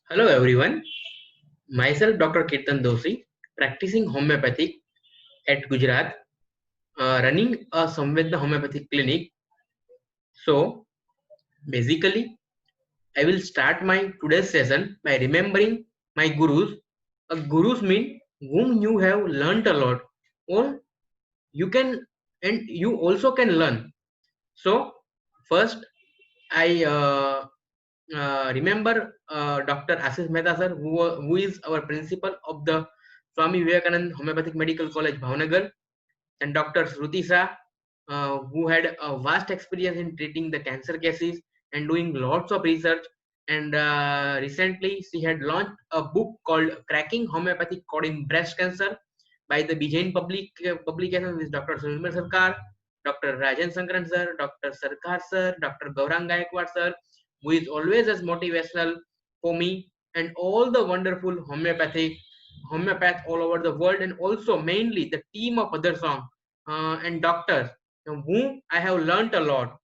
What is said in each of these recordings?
Hello everyone, myself Dr. Kirtan Doshi, practicing homeopathic at Gujarat, running a Samvedna homeopathic clinic. So basically, I will start my today's session by remembering my gurus. Gurus mean whom you have learnt a lot, or you can and you also can learn. So first, I remember Dr. Ashish Mehta sir, who is our principal of the Swami Vivekanand Homeopathic Medical College, Bhavnagar, and Dr. Shruti Shah, who had a vast experience in treating the cancer cases and doing lots of research. And recently, she had launched a book called "Cracking Homeopathic Code in Breast Cancer" by the Bejain publication with Dr. Sunil Sarkar, Dr. Rajan Sankaran sir, Dr. Sarkar sir, Dr. Gaurang Gaikwad sir, who is always as motivational for me, and all the wonderful homeopaths all over the world, and also mainly the team of other song and doctors from whom I have learnt a lot.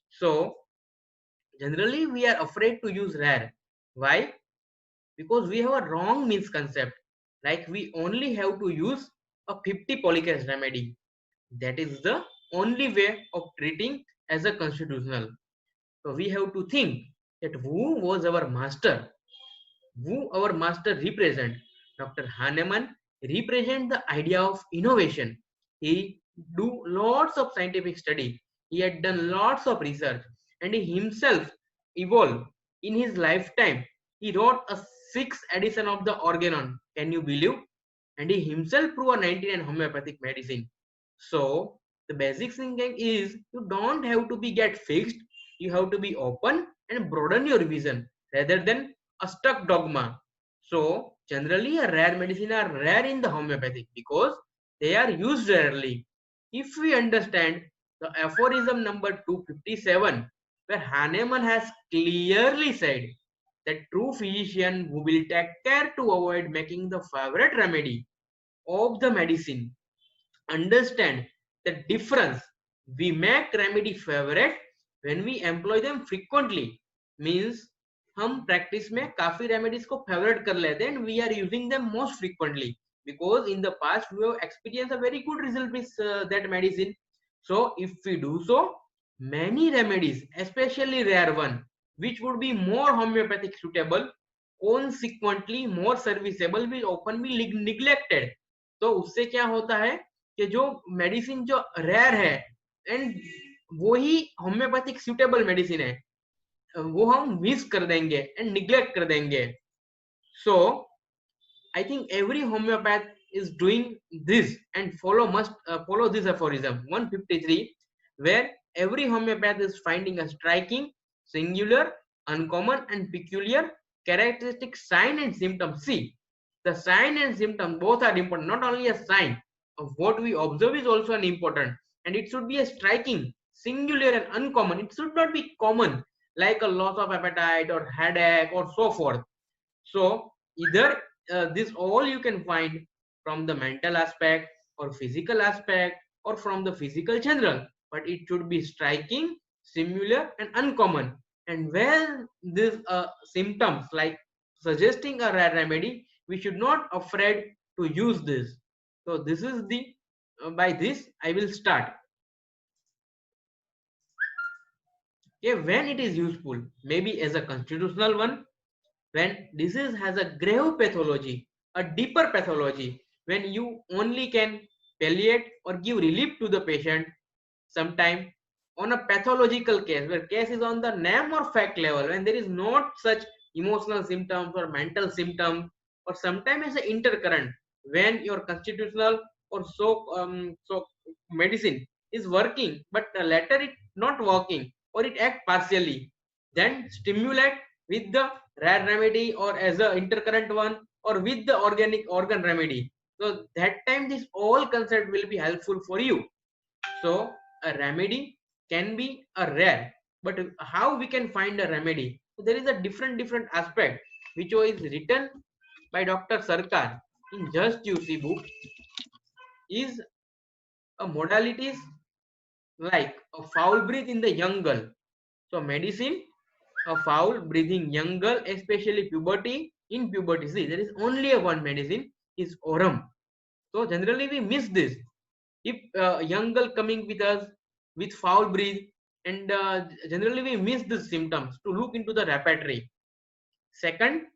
So generally we are afraid to use rare. Why? Because we have a wrong misconcept. Like we only have to use a 50 polycast remedy. That is the only way of treating as a constitutional. So we have to think that who was our master, who our master represent. Dr. Hahnemann represent the idea of innovation. He do lots of scientific study. He had done lots of research, and he himself evolved in his lifetime. He wrote a sixth edition of the Organon. Can you believe? And he himself proved a 99 homeopathic medicine. So the basic thinking is you don't have to be get fixed. You have to be open and broaden your vision rather than a stuck dogma. So generally a rare medicine are rare in the homeopathic because they are used rarely. If we understand the aphorism number 257, where Hahnemann has clearly said that true physician who will take care to avoid making the favorite remedy of the medicine understand the difference. We make remedy favorite when we employ them frequently, means हम practice में काफी remedies को favorite कर लेते हैं and we are using them most frequently because in the past we have experienced a very good result with that medicine. So if we do so, many remedies, especially rare one, which would be more homeopathic suitable, consequently more serviceable, will often be neglected. तो उससे क्या होता है कि जो medicine जो rare है and वो ही होम्योपैथिक सुटेबल मेडिसिन है वो हम मिस कर देंगे एंड निग्लेक्ट कर देंगे. सो I think every homeopath is doing this and follow this aphorism 153, where every homeopath is finding a striking, singular, uncommon, and peculiar characteristic sign and symptom. See, the sign and symptom both are important. Not only a sign of what we observe is also an important, and it should be a striking, singular, and uncommon. It should not be common like a loss of appetite or headache or so forth. So either this all you can find from the mental aspect or physical aspect or from the physical general, but it should be striking, similar, and uncommon. And where these symptoms like suggesting a rare remedy, we should not afraid to use this. So this is the by this I will start. Okay, when it is useful, maybe as a constitutional one, when disease has a grave pathology, a deeper pathology, when you only can palliate or give relief to the patient, sometime on a pathological case where case is on the name or fact level, when there is not such emotional symptoms or mental symptoms, or sometimes as an intercurrent, when your constitutional or so medicine is working, but later it not working or it act partially, then stimulate with the rare remedy or as a intercurrent one or with the organic organ remedy. So that time this all concept will be helpful for you. So a remedy can be a rare, but how we can find a remedy? So there is a different aspect which was written by Dr. Sarkar in Just UC book is a modalities like a foul breath in the young girl. So medicine, a foul breathing young girl, especially puberty, in puberty. See, there is only a one medicine is Oram. So generally we miss this. If young girl coming with us with foul breath, and generally we miss these symptoms to look into the repertory. Second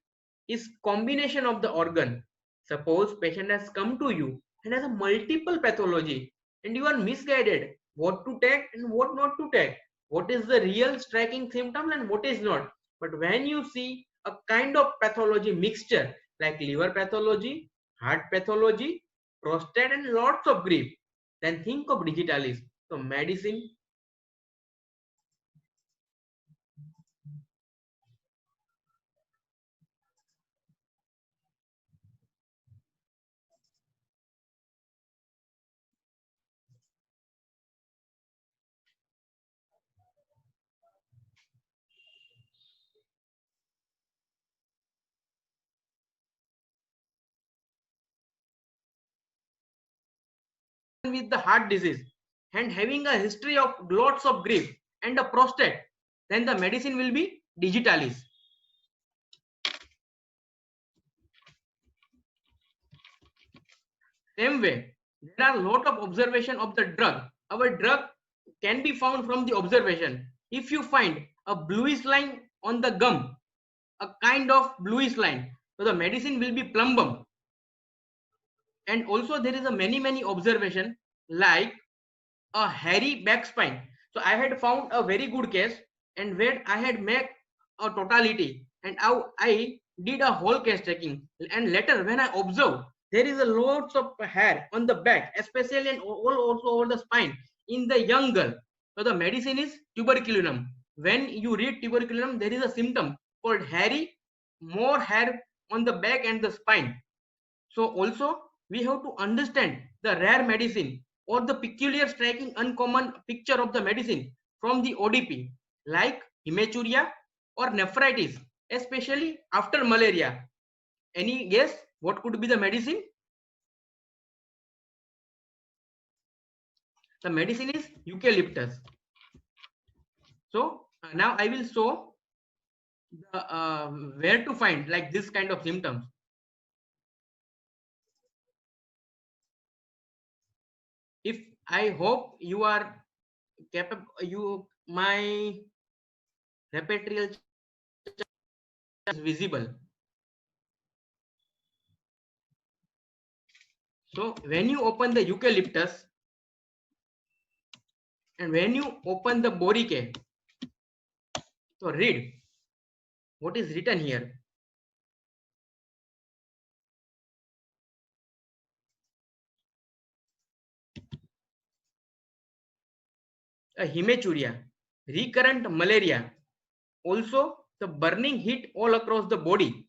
is combination of the organ. Suppose patient has come to you and has a multiple pathology and you are misguided what to take and what not to take. What is the real striking symptom and what is not. But when you see a kind of pathology mixture like liver pathology, heart pathology, prostate and lots of grief, then think of digitalis. So medicine with the heart disease and having a history of lots of grief and a prostate, then the medicine will be digitalis. Same way, there are a lot of observation of the drug. Our drug can be found from the observation. If you find a bluish line on the gum, a kind of bluish line, so the medicine will be plumbum. And also there is a many observation like a hairy back spine. So I had found a very good case and where I had made a totality and how I did a whole case taking, and later when I observed there is a lots of hair on the back, especially and all also over the spine in the young girl. So the medicine is tuberculinum. When you read tuberculinum, there is a symptom called hairy, more hair on the back and the spine. So also we have to understand the rare medicine or the peculiar striking uncommon picture of the medicine from the ODP like hematuria or nephritis, especially after malaria. Any guess what could be the medicine? The medicine is eucalyptus. So now I will show the, where to find like this kind of symptoms. If I hope you are capable, you my repertorial is visible. So when you open the eucalyptus and when you open the boricae, so read what is written here. A hematuria, recurrent malaria, also the burning heat all across the body,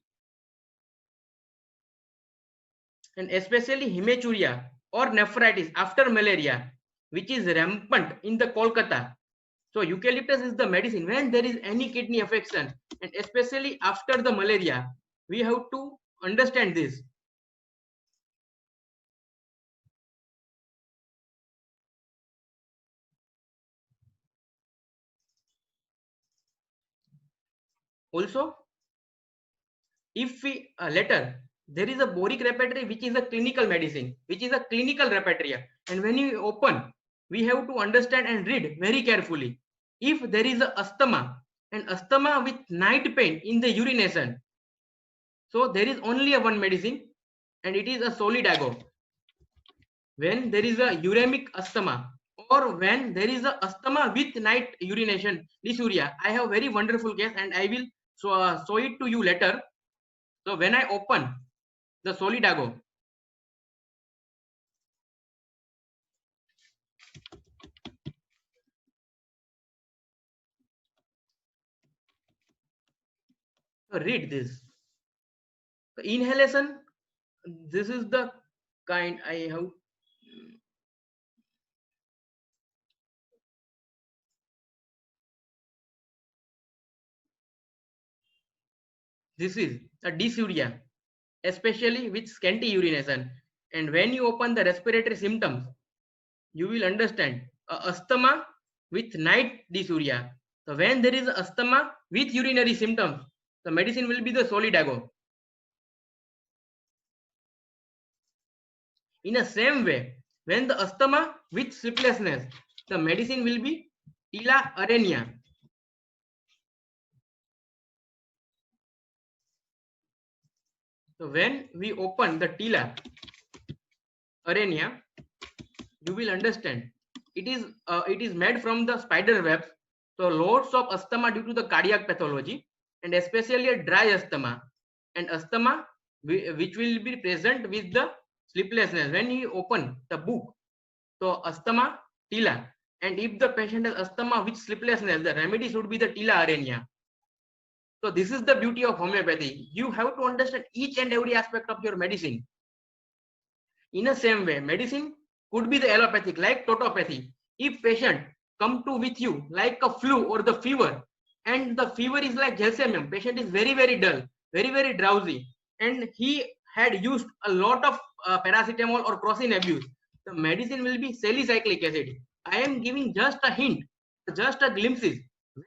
and especially hematuria or nephritis after malaria, which is rampant in the Kolkata. So eucalyptus is the medicine when there is any kidney affection and especially after the malaria. We have to understand this. Also, if we later there is a boric repertory which is a clinical medicine, which is a clinical repertory, and when you open, we have to understand and read very carefully. If there is a asthma and asthma with night pain in the urination, so there is only a one medicine and it is a Solidago. When there is a uremic asthma or when there is a asthma with night urination dysuria, I have very wonderful case and I will show it to you later. So when I open the Solidago, read this. The inhalation, this is the kind I have. This is a dysuria, especially with scanty urination. And when you open the respiratory symptoms, you will understand asthma with night dysuria. So when there is asthma with urinary symptoms, the medicine will be the Solidago. In the same way, when the asthma with sleeplessness, the medicine will be Tila Arenia. So when we open the Tila Arenia, you will understand it is made from the spider webs. So lots of asthma due to the cardiac pathology, and especially a dry asthma, and asthma which will be present with the sleeplessness. When you open the book, so asthma Tila, and if the patient has asthma with sleeplessness, the remedy should be the Tila Arenia. So this is the beauty of homeopathy. You have to understand each and every aspect of your medicine. In the same way, medicine could be the allopathic, like totopathy. If patient come to with you like a flu or the fever, and the fever is like gelsemium, patient is very dull, very drowsy, and he had used a lot of paracetamol or crocin abuse, the medicine will be salicylic acid. I am giving just a hint, just a glimpses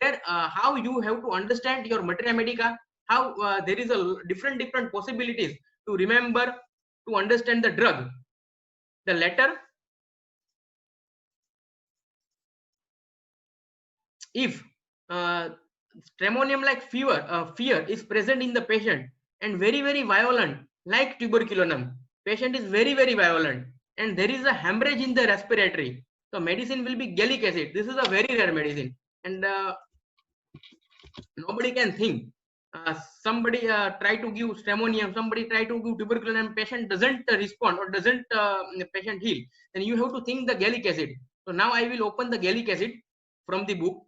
where how you have to understand your materia medica, how there is a different possibilities to remember, to understand the drug. The letter, if stramonium like fear is present in the patient and very violent like tuberculum, patient is very violent, and there is a hemorrhage in the respiratory, so medicine will be gallic acid. This is a very rare medicine, and nobody can think. Somebody try to give stramonium, somebody try to give tuberculum, patient doesn't respond or doesn't patient heal, then you have to think the gallic acid. So now I will open the gallic acid from the book.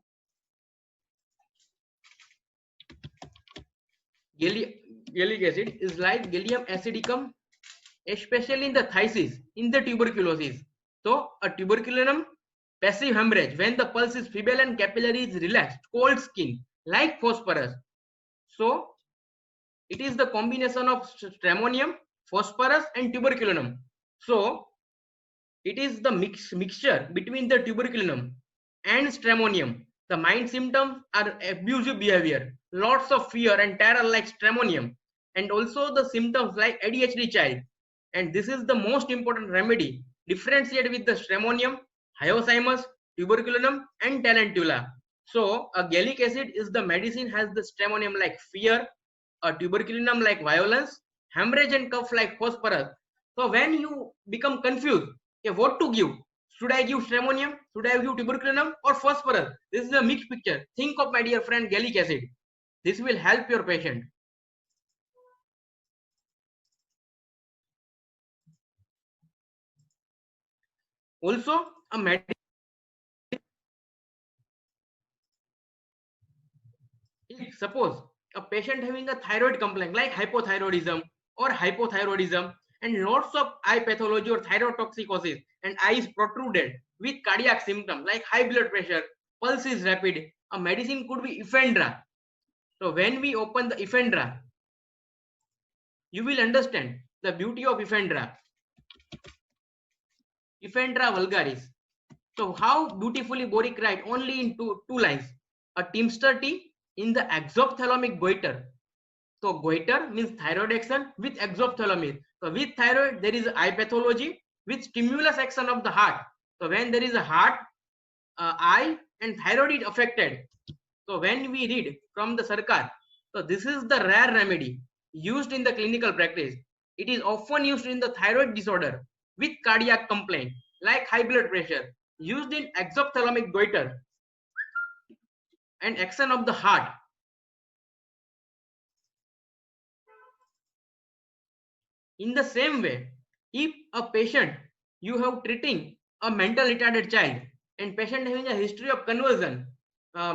Gallic acid is like Gallium acidicum, especially in the phthisis, in the tuberculosis. So a tuberculum passive hemorrhage when the pulse is feeble and capillary is relaxed, cold skin like phosphorus. So it is the combination of stramonium, phosphorus and tuberculum. So it is the mixture between the tuberculum and stramonium. The mind symptoms are abusive behavior, lots of fear and terror like stramonium, and also the symptoms like ADHD child. And this is the most important remedy, differentiated with the stramonium, hyoscyamus, tuberculum and tarantula. So a gallic acid is the medicine has the stramonium like fear, a tuberculum like violence, hemorrhage and cough like phosphorus. So when you become confused, okay, what to give? Should I give stramonium? Should I give tuberculum or phosphorus? This is a mixed picture. Think of, my dear friend, gallic acid. This will help your patient. Also, a medicine. If suppose a patient having a thyroid complaint like hypothyroidism or hypothyroidism and lots of eye pathology or thyrotoxicosis and eyes protruded with cardiac symptoms like high blood pressure, pulse is rapid, a medicine could be Ephedra. So when we open the Ephedra, you will understand the beauty of Ephedra. Ephedra vulgaris. So how beautifully Boric write only in two lines. A Teamster tea in the exophthalmic goiter. So goiter means thyroid action with exophthalmic. So with thyroid there is eye pathology with stimulus action of the heart. So when there is a heart, eye and thyroid is affected. So when we read from the Sarkar, so this is the rare remedy used in the clinical practice. It is often used in the thyroid disorder with cardiac complaint like high blood pressure, used in exophthalmic goiter and action of the heart. In the same way, if a patient you have treating a mental retarded child and patient having a history of conversion,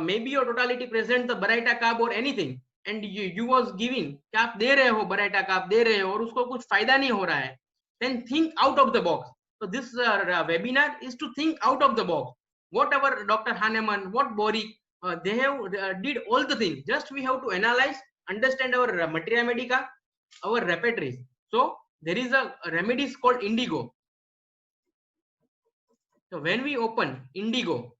maybe your totality present the Baraita carb or anything, and you was giving कि आप दे रहे हो Baraita carb दे रहे हो और उसको कुछ फायदा नहीं हो रहा है, then think out of the box. So this webinar is to think out of the box. Whatever Dr. Hahnemann, what Boric, they have did all the things. Just we have to analyze, understand our materia medica, our repertories. So there is a remedies called indigo. So when we open indigo,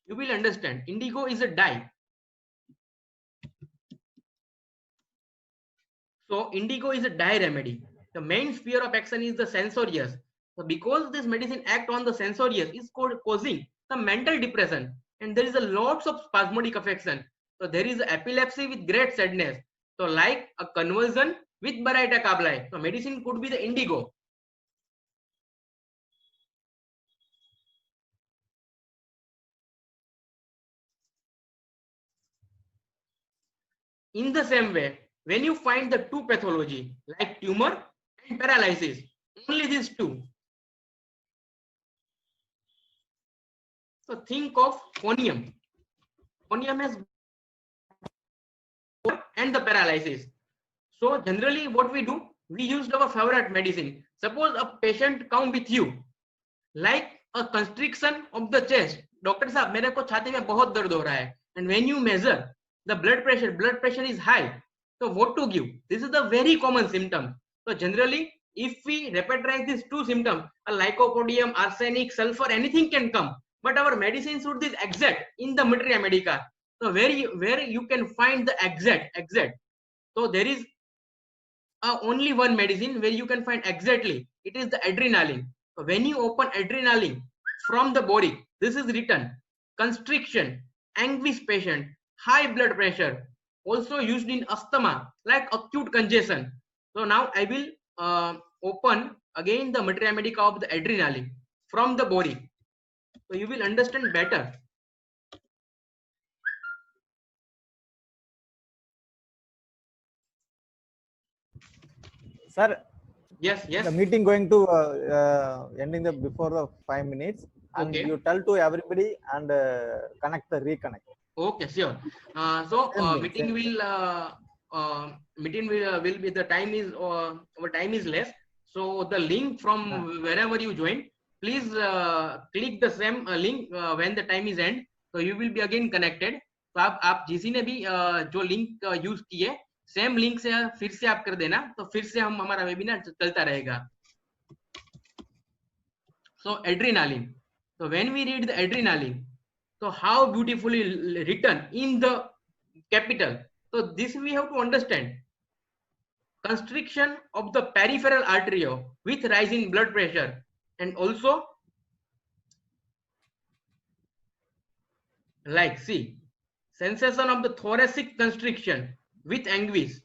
you will understand indigo is a dye. So indigo is a dye remedy. The main sphere of action is the sensorious. So because this medicine act on the sensorious, is causing some mental depression, and there is a lots of spasmodic affection. So there is epilepsy with great sadness. So like a conversion with Baraita Kablai. So medicine could be the indigo. In the same way, when you find the two pathology like tumor and paralysis, only these two. So think of conium. Conium has and the paralysis. So generally what we do, we use our favorite medicine. Suppose a patient come with you, like a constriction of the chest. Doctor साहब मेरे को छाती में बहुत दर्द हो रहा है. And when you measure the blood pressure is high. So what to give? This is the very common symptom. So generally, if we repatriate these two symptoms, a lycopodium, arsenic, sulfur, anything can come. But our medicine should be exact in the materia medica. So where you can find the exact. So there is only one medicine where you can find exactly. It is the adrenaline. So when you open adrenaline from the body, this is written constriction, anguish patient, high blood pressure, also used in asthma like acute congestion. So now I will open again the materia medica of the adrenaline from the body. So you will understand better. Sir, Yes. the meeting going to ending the before the 5 minutes, and Okay. you tell to everybody and connect the reconnect. Okay, sure. Meeting will be the time is our time is less. So the link from wherever you join, please click the same link when the time is end. So you will be again connected. तो आप जिसी ने भी जो link use किए same link से फिर से आप कर देना, तो फिर से हम हमारा वेबिनार चलता रहेगा. So adrenaline. So when we read the adrenaline, so how beautifully written in the capital. So this we have to understand. Constriction of the peripheral artery with rising blood pressure, and also like see sensation of the thoracic constriction with anguish,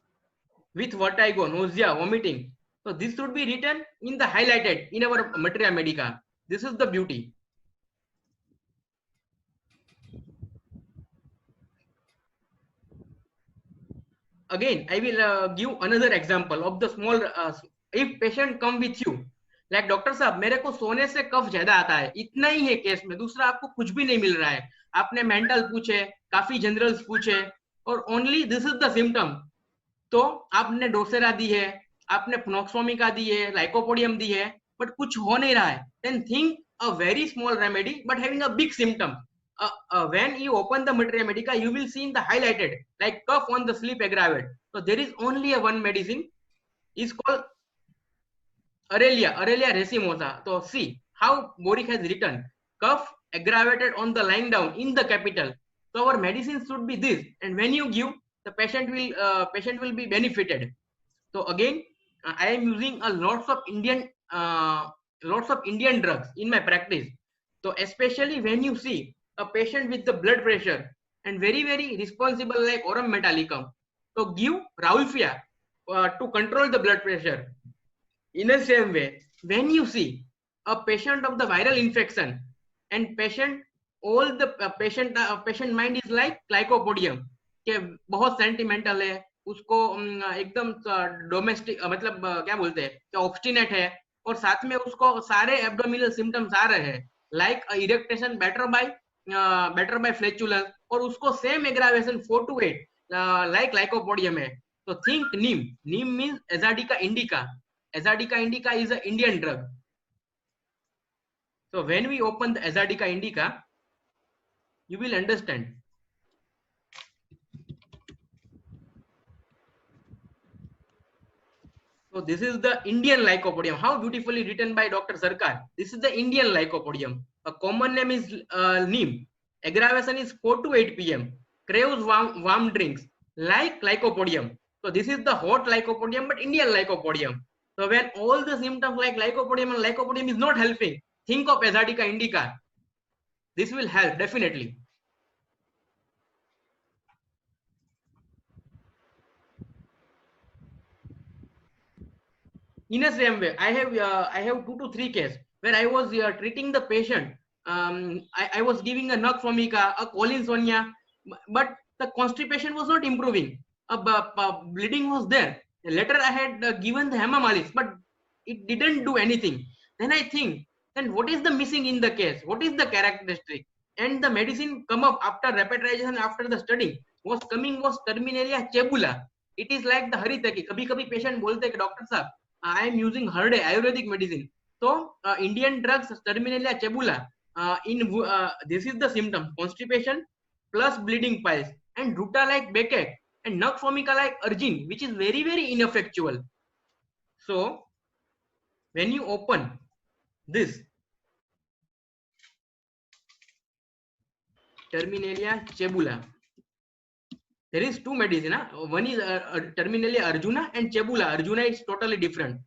with vertigo, nausea, vomiting. So this should be written in the highlighted in our materia medica. This is the beauty. Again I will give another example of the small if patient come with you like doctor साहब मेरे को सोने से कफ ज्यादा आता है, इतना ही है केस में, दूसरा आपको कुछ भी नहीं मिल रहा है. आपने मेंटल पूछे, काफी जनरल्स पूछे, और only this is the symptom. तो आपने डोसेरा दी है, आपने फ्नोक्सोमिका दी है, लाइकोपोडियम दी है, बट कुछ हो नहीं रहा है. Then think a very small remedy but having a big symptom. When you open the materia medica, you will see in the highlighted like cough on the sleep aggravate. So there is only a one medicine is called Aurelia racemosa. So see how Boric has written cough aggravated on the lying down in the capital. So our medicine should be this, and when you give, the patient will be benefited. So again, I am using a lots of Indian drugs in my practice. So especially when you see a patient with the blood pressure and very responsible like aurum metallicum, so give Raulfia to control the blood pressure. In the same way, when you see a patient of the viral infection and patient all the patient mind is like lycopodium के बहुत sentimental है, उसको एकदम domestic मतलब क्या बोलते हैं कि ऑब्स्टिनेट है, और साथ में उसको सारे एब्डोमिनल सिम्टम्स आ रहे हैं like eructation better by flatulence, और उसको same aggravation 4 to 8 like lycopodium है. तो थिंक नीम मींस एजाडिका indica. Azadirachta indica is an Indian drug. So when we open the Azadirachta indica, you will understand. So this is the Indian Lycopodium. How beautifully written by Dr. Sarkar. This is the Indian Lycopodium. A common name is neem. Aggravation is 4 to 8 p.m. Craves warm drinks like Lycopodium. So this is the hot Lycopodium, but Indian Lycopodium. So when all the symptoms like Lycopodium and Lycopodium is not helping, think of Azadirachta indica. This will help definitely. In a same way, I have 2 to 3 cases where I was treating the patient. I was giving a nux vomica, a cholinsonia, but the constipation was not improving. Bleeding was there. Later I had given the hemamalis, but it didn't do anything. Then I think, then what is the missing in the case? What is the characteristic? And the medicine come up after repetization, after the study was coming was Terminalia chebula. It is like the haritaki. कभी कभी patient बोलते हैं doctor साहब I am using Herde Ayurvedic medicine. So Indian drugs Terminalia chebula. This is the symptom: constipation plus bleeding piles and ruta like backache and nux vomica like urgine, which is very ineffectual. So when you open this Terminalia chebula, there is 2 medicine. One is Terminalia arjuna and chebula. Arjuna is totally different.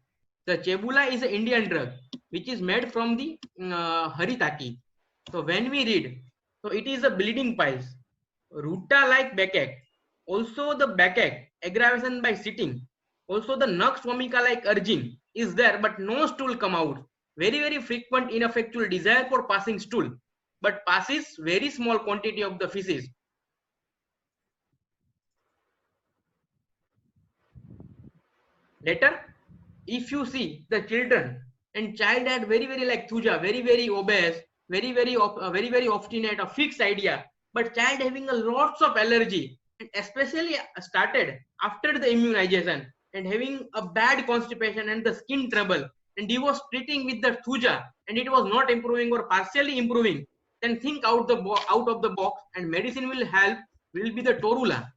The chebula is an Indian drug which is made from the haritaki. So when we read, so it is a bleeding piles, ruta like backache, also the backache, aggravation by sitting, also the nux vomica like urging is there, but no stool come out. Very frequent ineffectual desire for passing stool, but passes very small quantity of the feces. Later, if you see the children and child had very like thuja, very obese, very obstinate, a fixed idea, but child having a lots of allergy and especially started after the immunization and having a bad constipation and the skin trouble, and he was treating with the thuja and it was not improving or partially improving, then think out of the box and medicine will help, will be the Torula.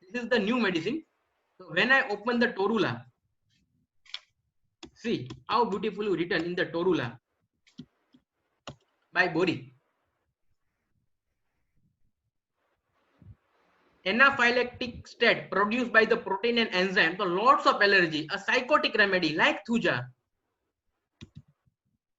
This is the new medicine. So when I open the Torula, see how beautifully written in the Torula by Bori. Anaphylactic state produced by the protein and enzyme, so lots of allergy, a psychotic remedy like thuja.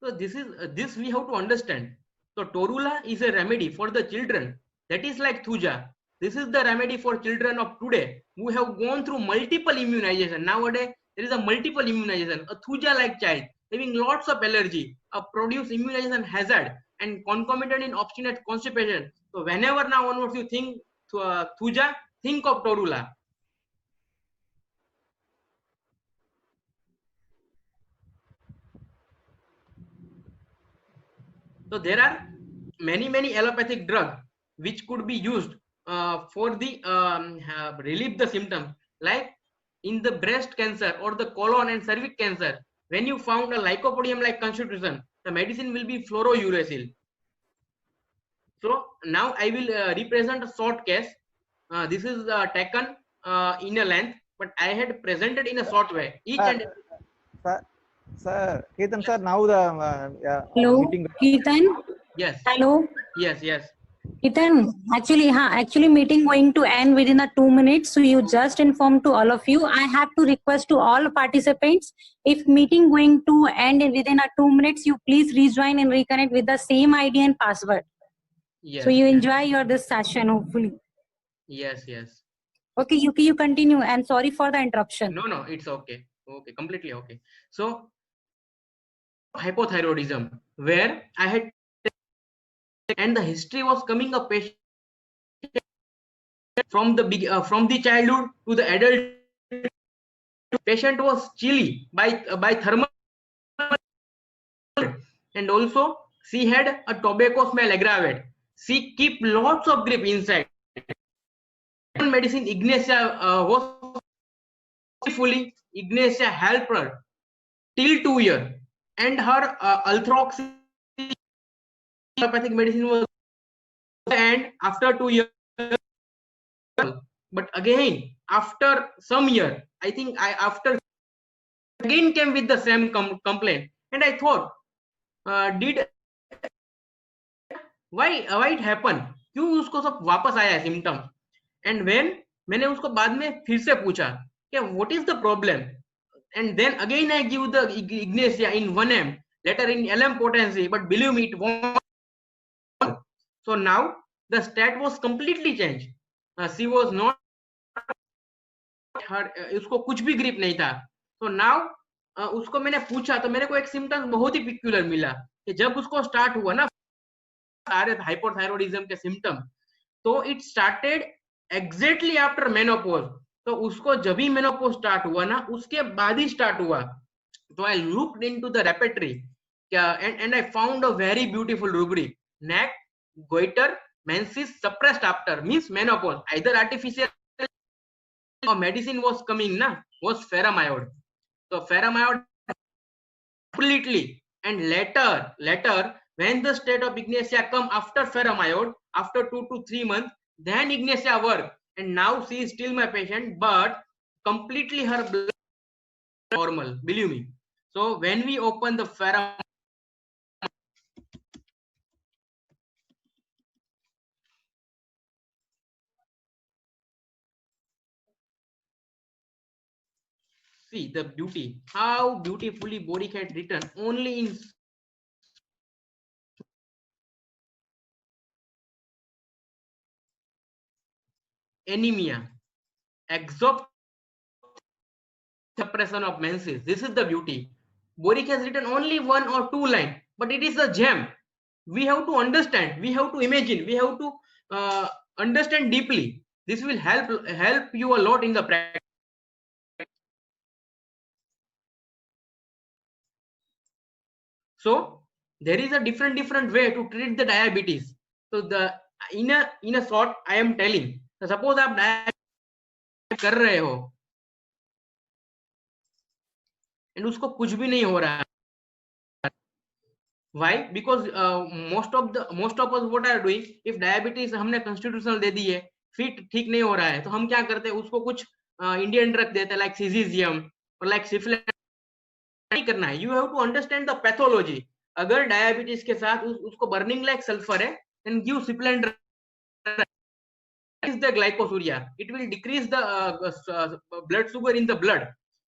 So this is this we have to understand. So Torula is a remedy for the children, that is like thuja. This is the remedy for children of today who have gone through multiple immunization. Nowadays there is a multiple immunization. A thuja like child having lots of allergy, a produce immunization hazard and concomitant in obstinate constipation. So whenever now onwards you think thuja, think of Torula. So there are many allopathic drugs which could be used for the relieve the symptoms, like in the breast cancer or the colon and cervix cancer. When you found a lycopodium like constitution, the medicine will be fluorouracil. So now I will represent a short case. This is taken in a length, but I had presented in a short way. Each and Sir, Ketan sir, now the Hello, meeting. Ketan. yes, Hello, yes. Ketan. Actually, meeting going to end within 2 minutes. So you just inform to all of you. I have to request to all participants, if meeting going to end within 2 minutes, you please rejoin and reconnect with the same ID and password. Yes. So you enjoy your this session, hopefully. Yes. Okay, you continue. And sorry for the interruption. No, it's okay. Okay, completely okay. So hypothyroidism, where I had, and the history was coming a patient from the childhood to the adult. Patient was chilly by thermal, and also she had a tobacco smell aggravate. She keep lots of grip inside. Medicine Ignatia was fully Ignatia helped her till 2 years, and her Althrox allopathic medicine was, and after 2 years, but again after some year, I think after again came with the same complaint, and I thought, did why it happened, क्यों उसको सब वापस आया symptom. And when मैंने उसको बाद में फिर से पूछा कि what is the problem, and then again I give the Ignacia in 1M, later in LM potency, but believe me, it won't. So now the stat was completely changed. She was not her, उसको कुछ भी grip नहीं था. So now उसको मैंने पूछा तो मेरे को एक सिम्टम्स बहुत ही पिक्यूलर मिला कि जब उसको स्टार्ट हुआ ना सारे हाइपोथायरॉइडिज्म के सिम्टम, तो it started exactly after menopause. तो उसको जब ही मेनोपॉज स्टार्ट हुआ ना उसके बाद ही स्टार्ट हुआ. तो I looked into the repertory and I found a very beautiful rubric. Neck, goiter, menses suppressed after means menopause. Either artificial or medicine was coming na, was ferramiode. So ferramiode completely, and later when the state of Ignacia come after ferramiode after 2 to 3 months, then Ignacia work, and now she is still my patient, but completely her blood normal, believe me. So when we open the ferramiode, see the beauty, how beautifully Boric had written only in anemia, exop suppression of menses. This is the beauty. Boric has written only 1 or 2 lines, but it is a gem. We have to understand, we have to imagine, we have to understand deeply. This will help you a lot in the practice. So there is a different way to treat the diabetes. So the in a short I am telling, so suppose आप diabetes कर रहे हो and उसको कुछ भी नहीं हो रहा है. Why? Because most of us what are doing, if diabetes हमने constitutional दे दी है, फिर ठीक नहीं हो रहा है, तो हम क्या करते हैं, उसको कुछ इंडियन ड्रग देते हैं, like cesium or like syphilis. नहीं करना है. You have to understand the pathology. अगर डायबिटीज के साथ उसको burning like sulfur है, then give syphilis drug. Is the glycosuria. It will decrease the blood sugar in the blood.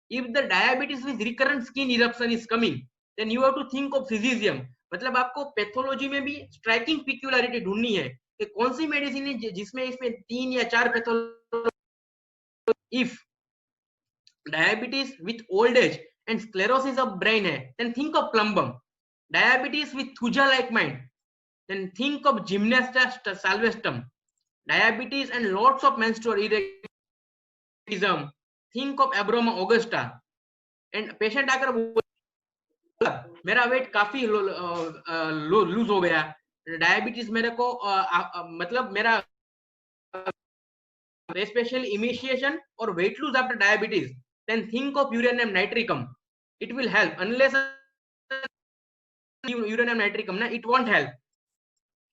If the diabetes with recurrent skin eruption is coming, then you have to think of cesium. मतलब आपको pathology में भी striking peculiarity ढूंढनी है कि कौन सी medicine है जिसमें इसमें 3 या 4 pathology. If diabetes with old age and sclerosis of brain hai, then think of plumbum. Diabetes with thuja like mind, then think of gymnastia salvestum. Diabetes and lots of menstrual irregularity, think of abroma augusta. And patient आकर मेरा wait काफी loose हो गया, diabetes मेरे को मतलब मेरा specially initiation और weight lose after diabetes, then think of uranium nitricum. It will help. Unless uranium nitricum, it won't help.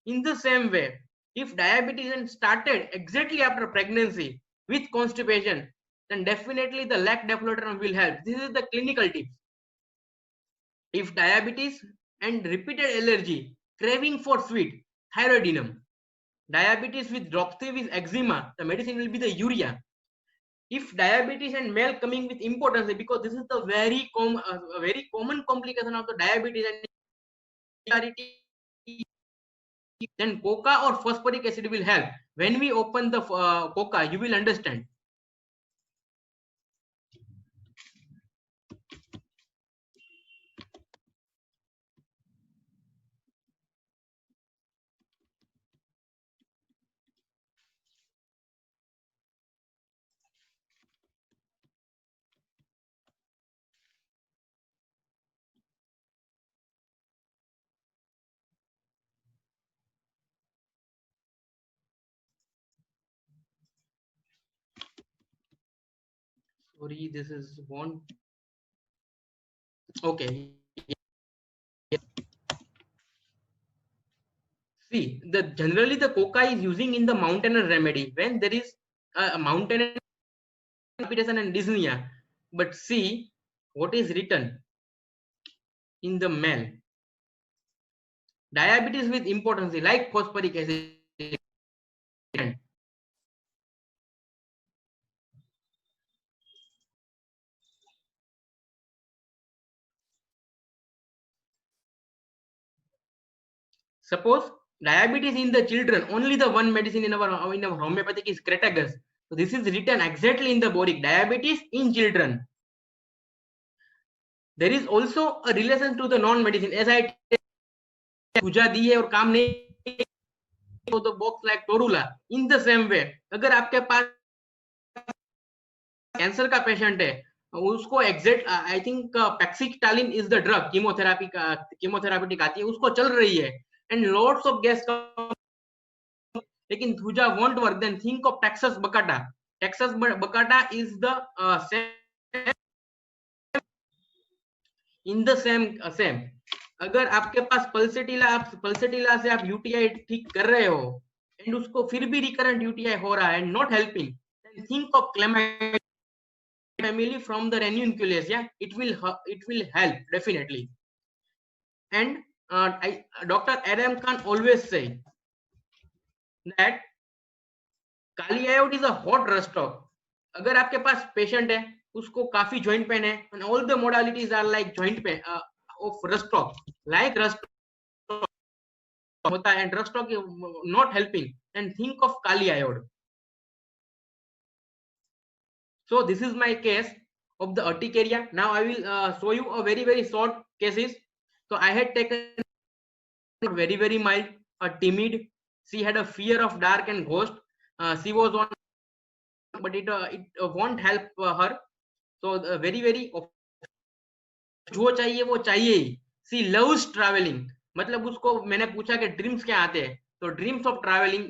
In the same way, if diabetes started exactly after pregnancy with constipation, then definitely the lac dafloteram will help. This is the clinical tips. If diabetes and repeated allergy, craving for sweet, thyroidinum, diabetes with dropsy with eczema, the medicine will be the urea. If diabetes and male coming with impotence, because this is the very common complication of the diabetes and then coca or phosphoric acid will help. When we open the coca, you will understand. Sorry, this is one. Okay. See, generally the coca is using in the mountainous remedy when there is a mountainous palpitation and dyspnea. But see, what is written in the male? Diabetes with importance like phosphoric acid. Suppose diabetes in the children, only the one medicine in our homeopathic is Cratagus. So this is written exactly in the Boric, diabetes in children. There is also a relation to the non-medicine. As I पूजा दी है और काम नहीं तो the box like Torula. In the same way, अगर आपके पास cancer का patient है उसको एग्जैक्ट आई थिंक पैक्सिटालिन इज द ड्रग कीमोथेरापीटिक आती है उसको चल रही है एंड लॉट्स ऑफ गैस लेकिन thuja won't work then think of taxus baccata is the in the same अगर आपके पास पल्सेटिला से आप यूटीआई ठीक कर रहे हो एंड उसको फिर भी रिकरेंट यूटीआई हो रहा है and not helping then think of क्लेमाइड family from the ranunculus. Yeah, it will help definitely. And Dr. Adam Khan always say that Kali आयोड is a hot rust stop. अगर आपके पास patient है उसको काफी joint pain है and all the modalities are like joint pain of rust stop, like rust होता है and rust stop not helping and think of Kali आयोड. So this is my case of the urticaria. Now I will show you a very short cases. So I had taken very mild, a timid. She had a fear of dark and ghost. She was on, but it won't help her. So very जो चाहिए वो चाहिए ही. She loves traveling. मतलब उसको मैंने पूछा कि dreams क्या आते हैं तो dreams of travelling.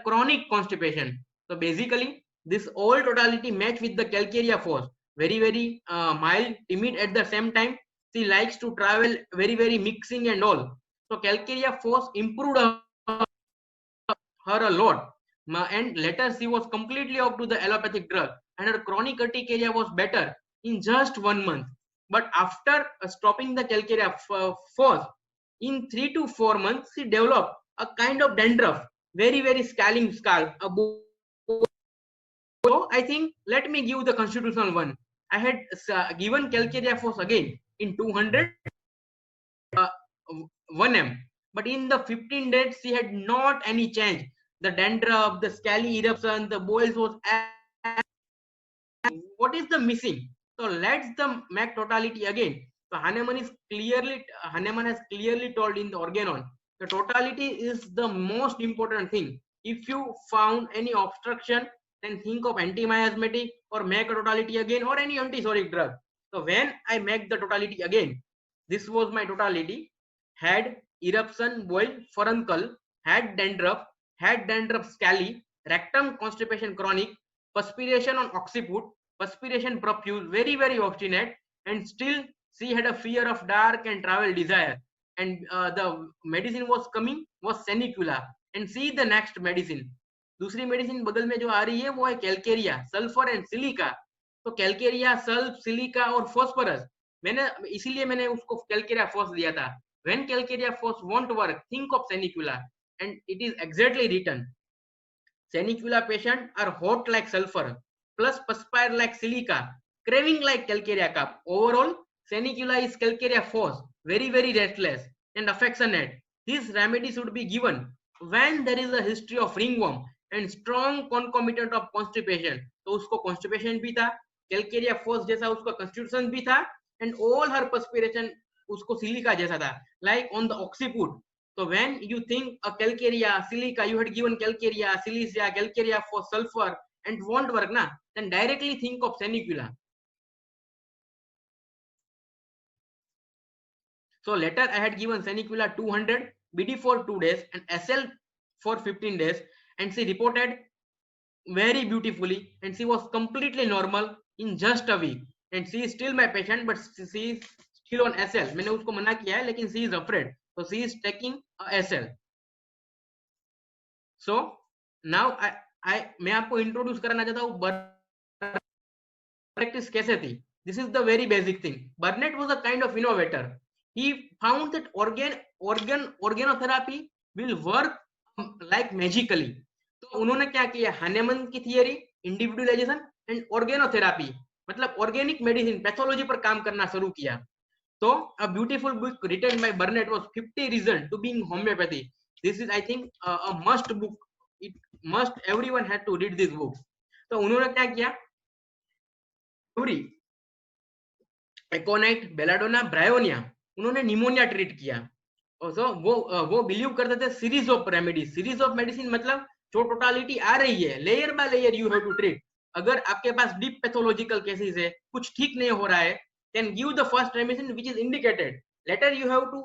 Chronic constipation. So basically this all totality match with the calcarea force. Very mild, timid at the same time. She likes to travel, very mixing and all. So calcarea force improved her a lot. And later she was completely off to the allopathic drug and her chronic urticaria was better in just 1 month. But after stopping the calcarea force, in 3 to 4 months she developed a kind of dandruff, very scaling scalp. So I think let me give the constitutional one. I had given calcarea force again in 200 1 m, but in the 15 days she had not any change. The dandruff, the scaly eruption, the boils was. What is the missing? So let's the make totality again. So Hahnemann has clearly told in the organon the totality is the most important thing. If you found any obstruction, then think of anti-miasmatic or make a totality again or any antipsoric drug. So when I make the totality again, this was my totality. Had eruption, boil, furuncle, had dandruff scaly, rectum constipation chronic, perspiration on occiput, perspiration profuse, very obstinate, and still she had a fear of dark and travel desire. And the medicine was coming was Senicula. And see the next medicine. दूसरी medicine बगल में जो आ रही है वो है Calcarea, sulphur and silica. तो Calcarea, sulph, silica और फॉस्फोरस. इसीलिए मैंने उसको कैलकेरिया फॉस दिया था. When calcarea force won't work, think of Senicula, and it is exactly written. Senicula patient are hot like sulfur, plus perspire like silica, craving like calcarea cup. Overall, Senicula is calcarea force, very restless and affectionate. This remedy should be given when there is a history of ringworm and strong concomitant of constipation. तो उसको constipation भी था, calcarea force जैसा उसका constitution भी था, and all her perspiration उसको silica जैसा था, like on the occiput. So when you think a calcarea, silica, you had given calcarea, silica, calcarea for sulfur and won't work, na? Then directly think of Senicula. So later I had given Senicula 200 BD for 2 days and SL for 15 days, and she reported very beautifully, and she was completely normal in just a week. And she is still my patient, but she is still on SL. मैंने उसको मना किया है, लेकिन she is afraid, so she is taking a SL. So now मैं आपको introduce कराना चाहता हूँ प्रैक्टिस कैसे थी. This is the very basic thing. Burnett was a kind of innovator. He found that organotherapy will work like magically. तो उन्होंने क्या किया, हानेमन की थियरी, इंडिविजुअलाइजेशन एंड ऑर्गेनोथेरापी, मतलब ऑर्गेनिक मेडिसिन, पैथोलॉजी पर काम करना शुरू किया. So a beautiful book written by Burnett was 50 Reasons to Being Homeopathy. This is, I think, a must book. It must, everyone had to read this book. तो उन्होंने क्या किया, एकोनाइट, बेलाडोना, ब्रायोनिया, उन्होंने निमोनिया ट्रीट किया. और so वो believe करते थे series of remedy, series of medicine, मतलब जो टोटालिटी आ रही है, layer by layer you have to treat. अगर आपके पास डीप पैथोलॉजिकल केसेस है, कुछ ठीक नहीं हो रहा है, then give the first medicine which is indicated. Later you have to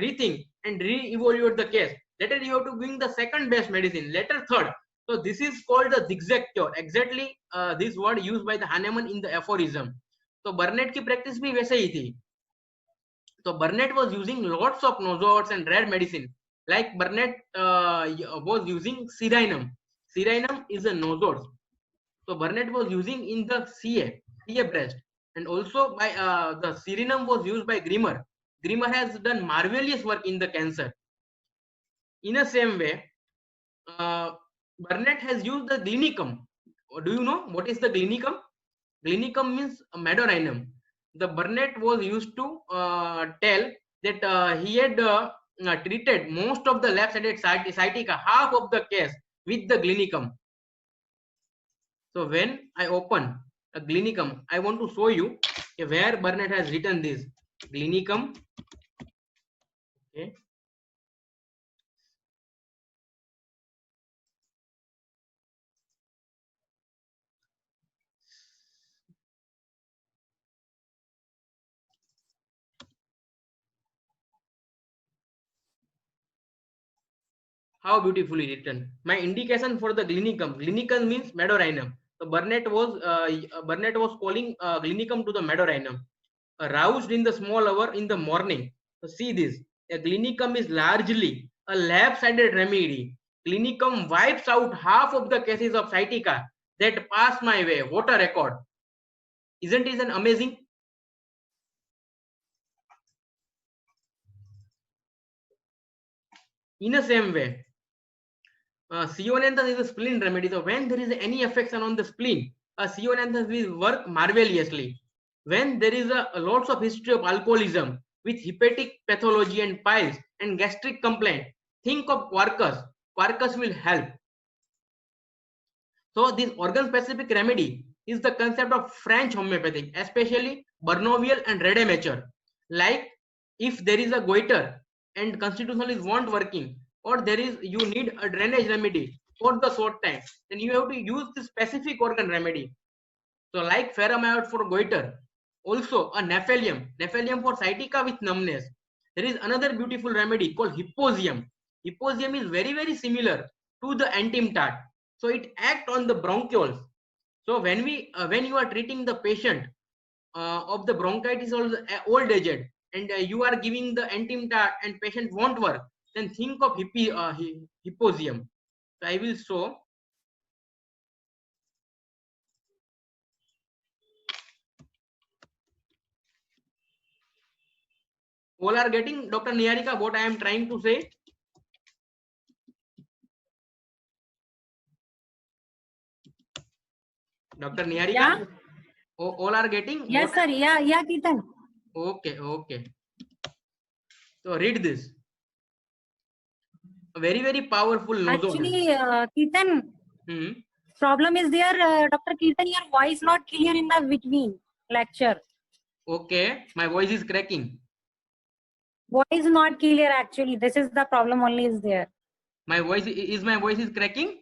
rethink and re-evaluate the case. Later you have to bring the second best medicine. Later third. So this is called the zigzag cure. Exactly this word used by the Hahnemann in the aphorism. So Burnett की practice भी वैसे ही थी. So Burnett was using lots of nosodes and rare medicine. Like Burnett was using Syrinum. Syrinum is a nosode. So Burnett was using in the CA breast. And also by the Syrinum was used by Grimmer. Grimmer has done marvelous work in the cancer. In the same way, Burnett has used the Glinicum. Do you know what is the Glinicum? Glinicum means Madorinum. The Burnett was used to tell that he had treated most of the left-sided sciatica, half of the case, with the Glinicum. So when I open a Glinicum, I want to show you where Burnett has written this Glinicum. Okay. How beautifully written. My indication for the Glinicum. Glinicum means Madorinum. So Burnett was calling Glinicum to the Madorinum. Roused in the small hour in the morning. So see this. A Glinicum is largely a lab-sided remedy. Glinicum wipes out half of the cases of sciatica that pass my way. What a record! Isn't it amazing? In the same way, Cionanthes is a spleen remedy. So when there is any affection on the spleen, Cionanthes will work marvelously. When there is a lots of history of alcoholism with hepatic pathology and piles and gastric complaint, think of Quercus. Quercus will help. So this organ-specific remedy is the concept of French homeopathy, especially Bournovial and Rademacher. Like if there is a goiter and constitutional is not working, or there is you need a drainage remedy for the short time, then you have to use the specific organ remedy. So like Ferramyoid for goiter, also a Nephelium for sciatica with numbness. There is another beautiful remedy called Hipposium. Hipposium is very, very similar to the Antimtat. So it acts on the bronchioles. So when you are treating the patient of the bronchitis or old aged, and you are giving the Antimtat and patient won't work, then think of Hipposium. So I will show. All are getting, Dr. Niharika, what I am trying to say? Dr. Niharika? Yeah. All are getting? Yes, sir. Yeah, Ketan. Okay. So read this. A very, very powerful nosode. Actually, Ketan, problem is there, Dr. Ketan, your voice not clear in the between lecture. Okay, my voice is cracking. Voice not clear actually. This is the problem only is there. My voice is cracking?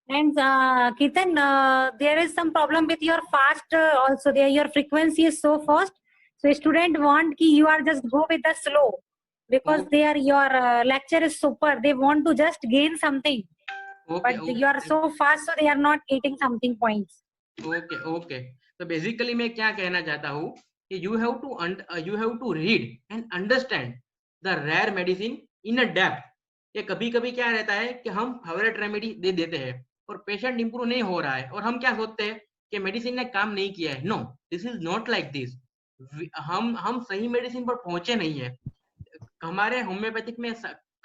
And Ketan, there is some problem with your fast also. There your frequency is so fast. So student want ki you are just go with the slow because your lecture is super. They want to just gain something. Okay, but you are so fast, so they are not getting something points. Okay. So basically मैं क्या कहना चाहता हूँ कि you have to read and understand the rare medicine in a depth. ये कभी-कभी क्या रहता है कि हम फेवरेट रेमेडी दे देते हैं और पेशेंट इंप्रूव नहीं हो रहा है और हम क्या सोचते हैं कि मेडिसिन ने काम नहीं किया है। No, this is not like this. हम सही मेडिसिन पर पहुंचे नहीं है। हमारे होम्योपैथिक में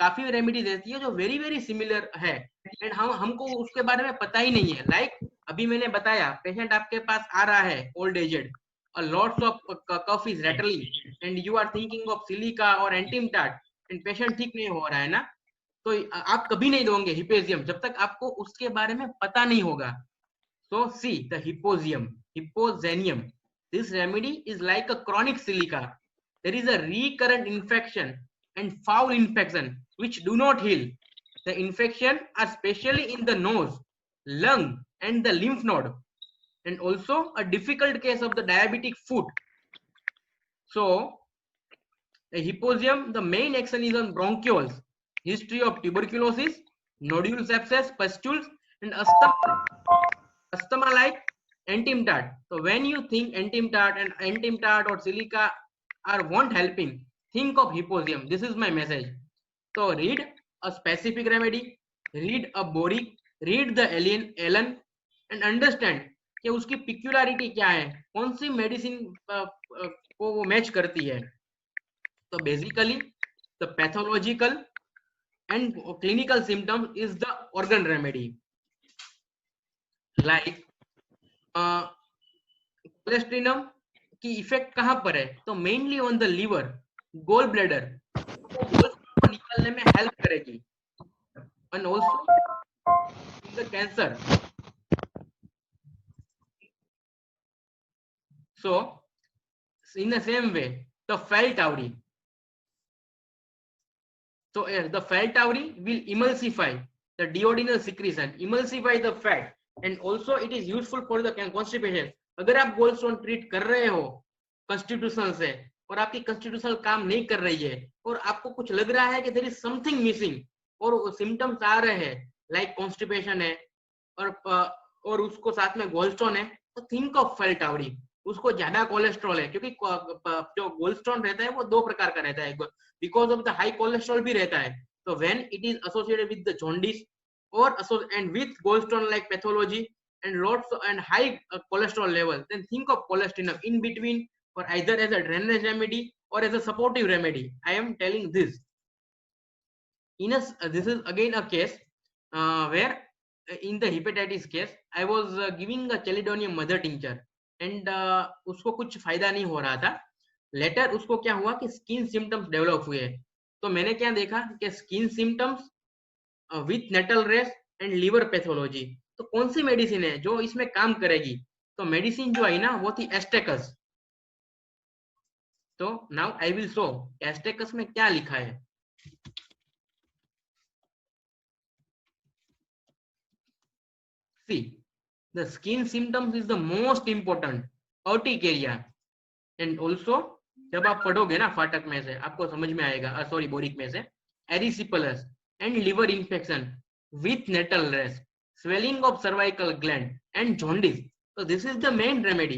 काफी रेमेडीज ऐसी है जो वेरी वेरी सिमिलर है एंड हमको उसके बारे में पता ही नहीं है। लाइक अभी मैंने बताया, पेशेंट आपके पास आ रहा है old aged, lots of cough is rattling and you are thinking of silica or antimtat and patient ठीक नहीं हो रहा है ना, तो आप कभी नहीं दोगे हिपोजियम जब तक आपको उसके बारे में पता नहीं होगा। So see the hypoxenium. This remedy is like a chronic silica. There is a recurrent infection and foul infection which do not heal. The infection are especially in the nose, lung and the lymph node, and also a difficult case of the diabetic foot. So a hypoxium, the main action is on bronchioles, history of tuberculosis, nodules, abscess, pustules, and asthma like antimtat. So when you think antimtat or silica are won't helping, think of hypoxium. This is my message. So read a specific remedy, read a boric, read the alien and understand कि उसकी peculiarity क्या है, कौन सी medicine को वो match करती है। तो basically the pathological and clinical symptoms is the organ remedy. Like cholesterinum की इफेक्ट कहां पर है, तो mainly on the liver, gall bladder, को निकालने में हेल्प करेगी, and also the cancer. So, in the same way, the Fell-Tauri. So, the Fell-Tauri will emulsify the duodenal secretion, emulsify the fat, and also it is useful for the constipation. अगर आप Goldstone treat कर रहे हो constitutional से और आपकी constitutional काम नहीं कर रही है और आपको कुछ लग रहा है कि देयर इज समथिंग मिसिंग और सिम्टम्स आ रहे हैं लाइक कॉन्स्टिपेशन है और उसको साथ में गोल्डस्टोन है, तो थिंक ऑफ Fell-Tauri। उसको ज्यादा कोलेस्ट्रॉल है, क्योंकि जो गोल्डस्टोन रहता है वो दो प्रकार का रहता है, because of the high cholesterol भी रहता है। तो when it is associated with the jaundice और and with gallstone like pathology and lots and high cholesterol level, then think of colestolinum in between, or either as a drainage remedy or as a supportive remedy. I am telling this. This is again a case where in the hepatitis case I was giving a chelidonium mother tincture and उसको कुछ फायदा नहीं हो रहा था। Letter उसको क्या हुआ कि स्किन सिम्टम्स डेवलप हुए, तो मैंने क्या देखा कि skin symptoms with nettle rash and liver pathology, तो कौन सी मेडिसिन है जो इसमें काम करेगी, तो मेडिसिन जो आई ना वो थी एस्टेकस। तो now I will show Astacus में क्या लिखा है। See, the skin symptoms is the most important, urticaria, and also जब आप पढ़ोगे ना फाटक में से आपको समझ में आएगा, सॉरी बोरिक में से, erysipelas and liver infection with nettle rash, swelling of cervical gland and jaundice. So this is the main remedy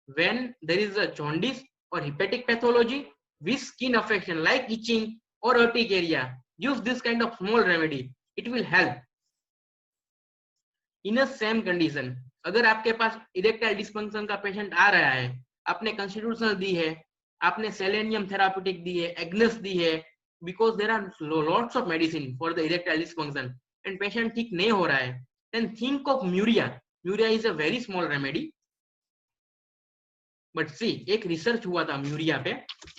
when there is a jaundice or hepatic pathology with skin affection like itching or urticaria. Use this kind of small remedy, it will help. In a same condition, अगर आपके पास erectile dysfunction का patient आ रहा है, आपने constitutional दी है, आपने selenium therapeutic दी है, agnus दी है, because there are lots of medicine for the erectile dysfunction and patient ठीक नहीं हो रहा है, then think of muria. Muria is a very small remedy, but see एक रिसर्च हुआ था म्यूरिया पे,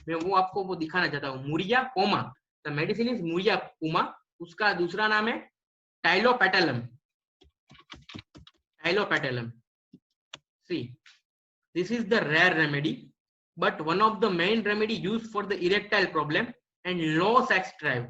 मैं वो आपको वो दिखाना चाहता हूँ। मुरिया पोमा, the medicine is मुरिया पोमा, उसका दूसरा नाम है टाइलोपेटलम। See, this is the rare remedy, but one of the main remedy used for the erectile problem and low sex drive.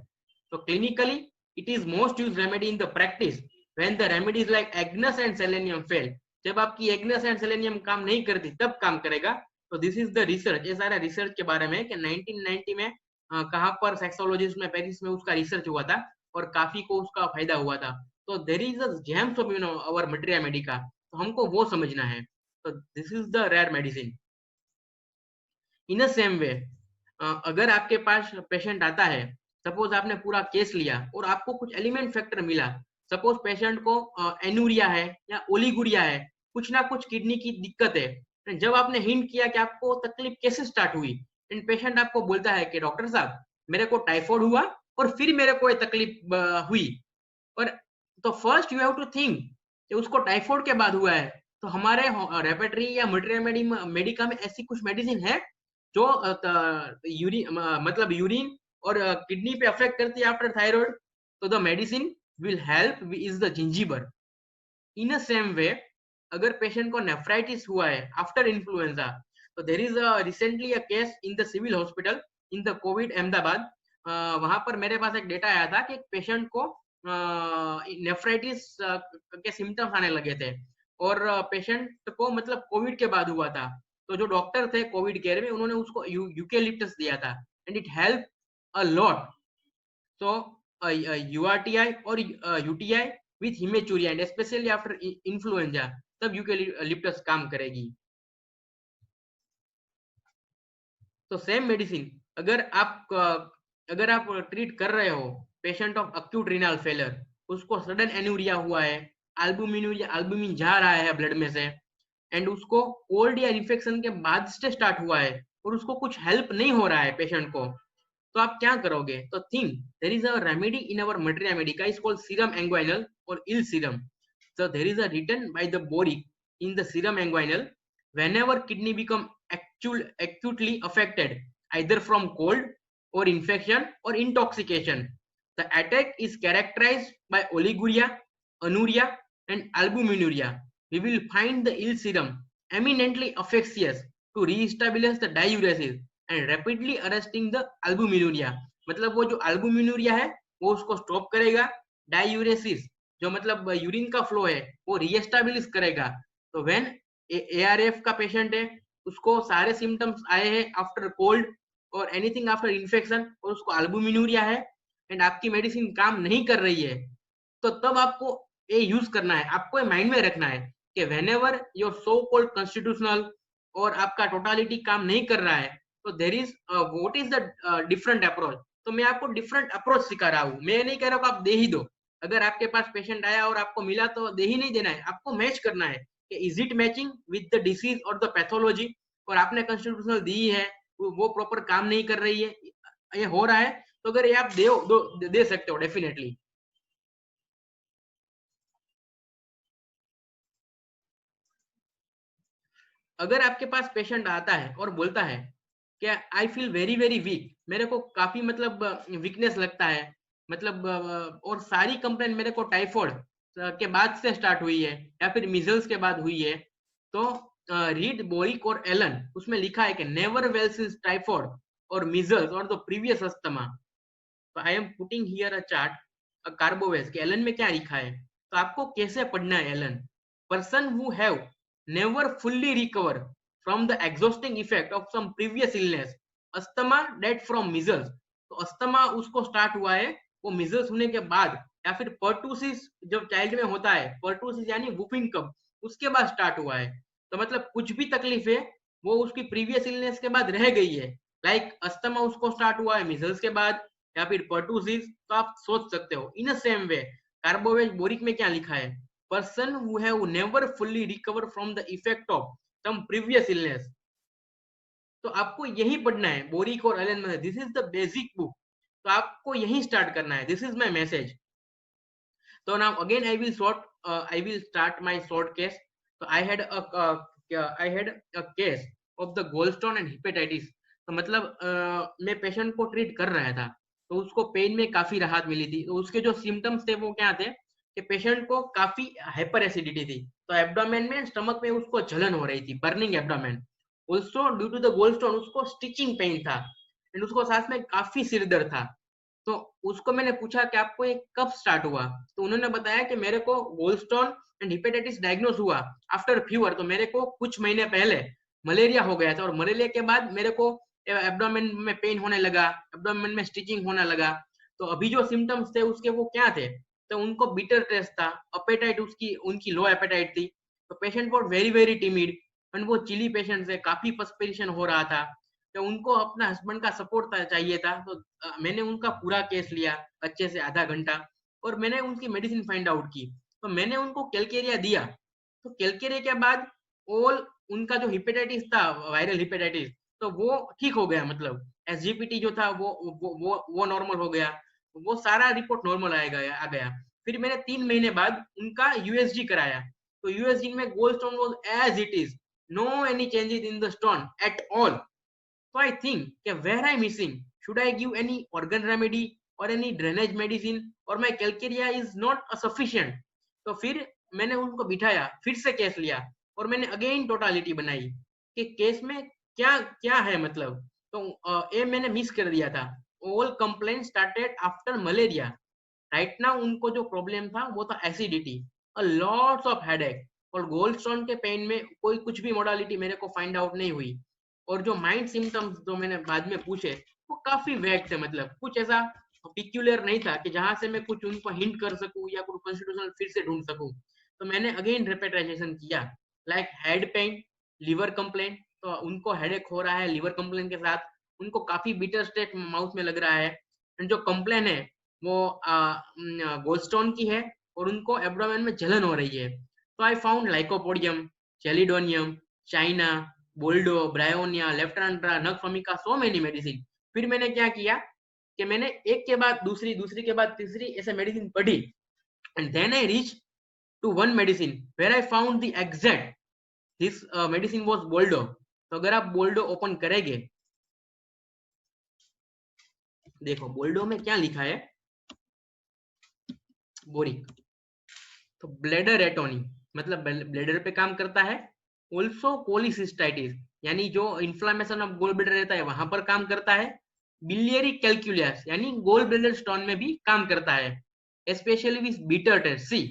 So clinically it is most used remedy in the practice when the remedies like Agnes and selenium fail. जब आपकी Agnes and selenium काम नहीं करती तब काम करेगा। तो this is the research, ये सारा रिसर्च के बारे में कि 1990 में कहां पर सेक्सोलॉजिस्ट में पेरिस में उसका रिसर्च हुआ था और काफी को उसका फायदा हुआ था। तो there is a gems of our materia medica, तो हमको वो समझना है। तो this is the rare medicine. In a same way अगर आपके पास पेशेंट आता है, सपोज आपने पूरा केस लिया और आपको कुछ एलिमेंट फैक्टर मिला, सपोज पेशेंट को एनूरिया है या ओलिगुरिया है, कुछ ना कुछ किडनी की दिक्कत है। जब आपने हिंट किया कि आपको तकलीफ कैसे स्टार्ट हुई, एंड पेशेंट आपको बोलता है कि डॉक्टर साहब मेरे को टाइफाइड हुआ और फिर मेरे को ये तकलीफ हुई, और तो first you have to think कि उसको टाइफाइड के बाद हुआ है। तो हमारे रेपेटरी या मेडिका में ऐसी कुछ मेडिसिन है जो मतलब यूरिन और किडनी पे अफेक्ट करती है आफ्टर थायराइड। तो the medicine will help is the zingiber. In a same way, अगर पेशेंट को नेफ्राइटिस हुआ है आफ्टर इन्फ्लुएंजा, तो there is recently a case in the civil hospital in the covid Ahmedabad. वहां पर मेरे पास एक डेटा आया था कि एक पेशेंट को नेफ्राइटिस के सिम्टम्स आने लगे थे, और पेशेंट को मतलब कोविड के बाद हुआ था। तो जो डॉक्टर थे कोविड केयर में, उन्होंने उसको यूकेलिप्टस दिया था, and it help a lot. So URTI और UTI with hematuria and especially after influenza, तब यूकेलिप्टस काम करेगी। तो सेम मेडिसिन अगर आप ट्रीट कर रहे हो patient of acute renal failure, उसको सडन एन्यूरिया हुआ है, एल्बुमिन जा रहा है ब्लड में से, एंड उसको कोल्ड या इन्फेक्शन के बाद से स्टार्ट हुआ है और उसको कुछ हेल्प नहीं हो रहा है पेशेंट को, तो आप क्या करोगे? तो think there is a remedy in our materia medica is called serum anguillae और eel serum. So there is a written by the Boric in the serum inguinal, whenever kidney become acutely affected either from cold or infection or intoxication, the attack is characterized by oliguria, anuria and albuminuria. We will find the ill serum eminently efficacious to re-establish the diuresis and rapidly arresting the albuminuria. मतलब वो जो albuminuria है वो उसको stop करेगा, diuresis जो मतलब urine का फ्लो है वो रीएस्टैब्लिश करेगा। तो व्हेन एआरएफ का पेशेंट है, उसको सारे सिम्टम्स आए हैं आफ्टर कोल्ड और एनीथिंग आफ्टर इन्फेक्शन, और उसको एल्बुमिनुरिया है एंड आपकी मेडिसिन काम नहीं कर रही है, तो तब आपको ये यूज करना है। आपको ये माइंड में रखना है कि whenever your so called constitutional और आपका टोटालिटी काम नहीं कर रहा है, तो there is what is the different approach. तो मैं आपको डिफरेंट अप्रोच सिखा रहा हूँ, मैं नहीं कह रहा हूँ आप दे ही दो। अगर आपके पास पेशेंट आया और आपको मिला तो दे ही नहीं देना है, आपको मैच करना है कि is it matching with the disease और द पैथोलॉजी। और आपने कॉन्स्टिट्यूशनल दी है, वो प्रॉपर काम नहीं कर रही है, ये हो रहा है, तो अगर ये आप दे सकते हो डेफिनेटली। अगर आपके पास पेशेंट आता है और बोलता है कि I feel very very weak, मेरे को काफी मतलब वीकनेस लगता है, मतलब और सारी कंप्लेंट मेरे को टाइफाइड के बाद से स्टार्ट हुई है या फिर मीजल्स के बाद हुई है, तो रीड बोरिक और एलन, उसमें लिखा है कि नेवर वेल सिंस टाइफाइड और मीजल्स और द प्रीवियस अस्थमा। तो I am putting here a chart carbo veg के एलन में क्या लिखा है। तो आपको कैसे पढ़ना है Allen. Person who have never fully recover from the exhausting effect of some previous illness, asthma date from measles। तो अस्थमा उसको स्टार्ट हुआ है वो measles होने के बाद, या फिर पर्टूसिस जब चाइल्ड में होता है, पर्टूसिस यानी वुफिंग कफ, उसके बाद स्टार्ट हुआ है। तो मतलब कुछ भी तकलीफ है वो उसकी प्रीवियस इलनेस के बाद रह गई है, लाइक अस्थमा उसको स्टार्ट हुआ है measles के बाद या फिर पर्टूसिस। तो आप सोच सकते हो in a same way carbo veg Boericke में क्या लिखा है, person who have never fully recovered from the effect of some previous illness। तो आपको यही पढ़ना है बोरिक और एलन में, this is the basic book. तो आपको यही स्टार्ट करना है, दिस इज माय मैसेज। तो now again I will start my short case. तो I had a case of the gallstone and hepatitis. तो मतलब मैं पेशेंट को ट्रीट कर रहा था, तो उसको पेन में काफी राहत मिली थी। तो उसके जो सिम्टम्स थे वो क्या थे कि पेशेंट को काफी हाइपर एसिडिटी थी, तो एब्डोमेन में स्टमक में उसको जलन हो रही थी, burning abdomen. Also due to the gallstone उसको स्टिचिंग पेन था, एंड उसको साथ में काफी सिर दर्द था। तो उसको मैंने पूछा कि आपको ये कब स्टार्ट हुआ, तो उन्होंने बताया कि मेरे को गोल्डस्टोन एंड हेपेटाइटिस डायग्नोस हुआ आफ्टर फीवर। तो मेरे को कुछ महीने पहले मलेरिया हो गया था, और मलेरिया के बाद मेरे को एब्डोमेन में पेन होने लगा, एब्डोमेन में स्टिचिंग होने लगा। तो अभी जो सिम्टम्स थे उसके वो क्या थे, तो उनको बिटर टेस्ट था, अपेटाइट उनकी लो एपेटाइट थी। तो patient was very very timid, and वो चिली पेशेंट से काफी पर्सपिरेशन हो रहा था, तो उनको अपना हस्बैंड का सपोर्ट चाहिए था। तो मैंने उनका पूरा केस लिया अच्छे से आधा घंटा, और मैंने उनकी मेडिसिन फाइंड आउट की। तो मैंने उनको कैलकेरिया दिया, तो कैलकेरिया के बाद ऑल उनका जो हेपेटाइटिस था, वायरल हेपेटाइटिस, तो वो ठीक हो गया, मतलब एसजीपीटी जो था वो नॉर्मल हो गया, वो सारा रिपोर्ट नॉर्मल आ गया। फिर मैंने 3 महीने बाद उनका यूएसजी कराया, तो यूएसजी में gallstone was as it is, no any changes in the stone at all. So I think where I'm missing, should I give any organ remedy or any drainage medicine, or my calcarea is not sufficient? तो फिर मैंने उनको बिठाया, फिर से case लिया और मैंने अगेन टोटालिटी बनाई कि केस में क्या क्या है, मतलब तो ये मैंने मिस कर दिया था। All complaint started after malaria. Right now उनको जो प्रॉब्लम था वो था acidity, a lots of headache, और गोल्ड स्टोन के पेन में कोई कुछ भी मोडालिटी मेरे को फाइंड आउट नहीं हुई। और जो माइंड सिम्टम्स जो मैंने बाद में पूछे वो काफी वैग थे, मतलब कुछ ऐसा पिक्यूलर नहीं था कि जहां से मैं कुछ उनको हिंट कर सकूं या कुछ कॉन्स्टिट्यूशनल फिर से ढूंढ सकूं। तो मैंने अगेन रिपीटेशन किया, like head pen, liver complaint, तो उनको हेडेक हो रहा है लिवर कंप्लेंट के साथ, उनको काफी बिटर स्टेट माउथ में लग रहा है, जो कंप्लेन है वो गोल्ड स्टोन की है और उनको एब्डोमेन में जलन हो रही है। तो I found lycopodium, chelidonium, china, boldo, bryonia, leptandra, nux vomica, so many medicine. फिर मैंने क्या किया कि मैंने एक के बाद दूसरी, दूसरी के बाद तीसरी ऐसे मेडिसिन पढ़ी, and then I reach to one medicine where I found the exact this medicine was boldo. तो अगर आप बोल्डो ओपन करेंगे, देखो बोल्डो में क्या लिखा है, बोरिक, तो ब्लेडर एटोनी, मतलब ब्लेडर पे काम करता है। ऑल्सो कोलिसिस्टाइटिस, यानी जो इन्फ्लामेशन ऑफ गोल ब्लेडर रहता है वहां पर काम करता है। बिलियरी कैलकुलस, यानी गोल ब्लेडर स्टोन में भी काम करता है, specially with bitter taste. See,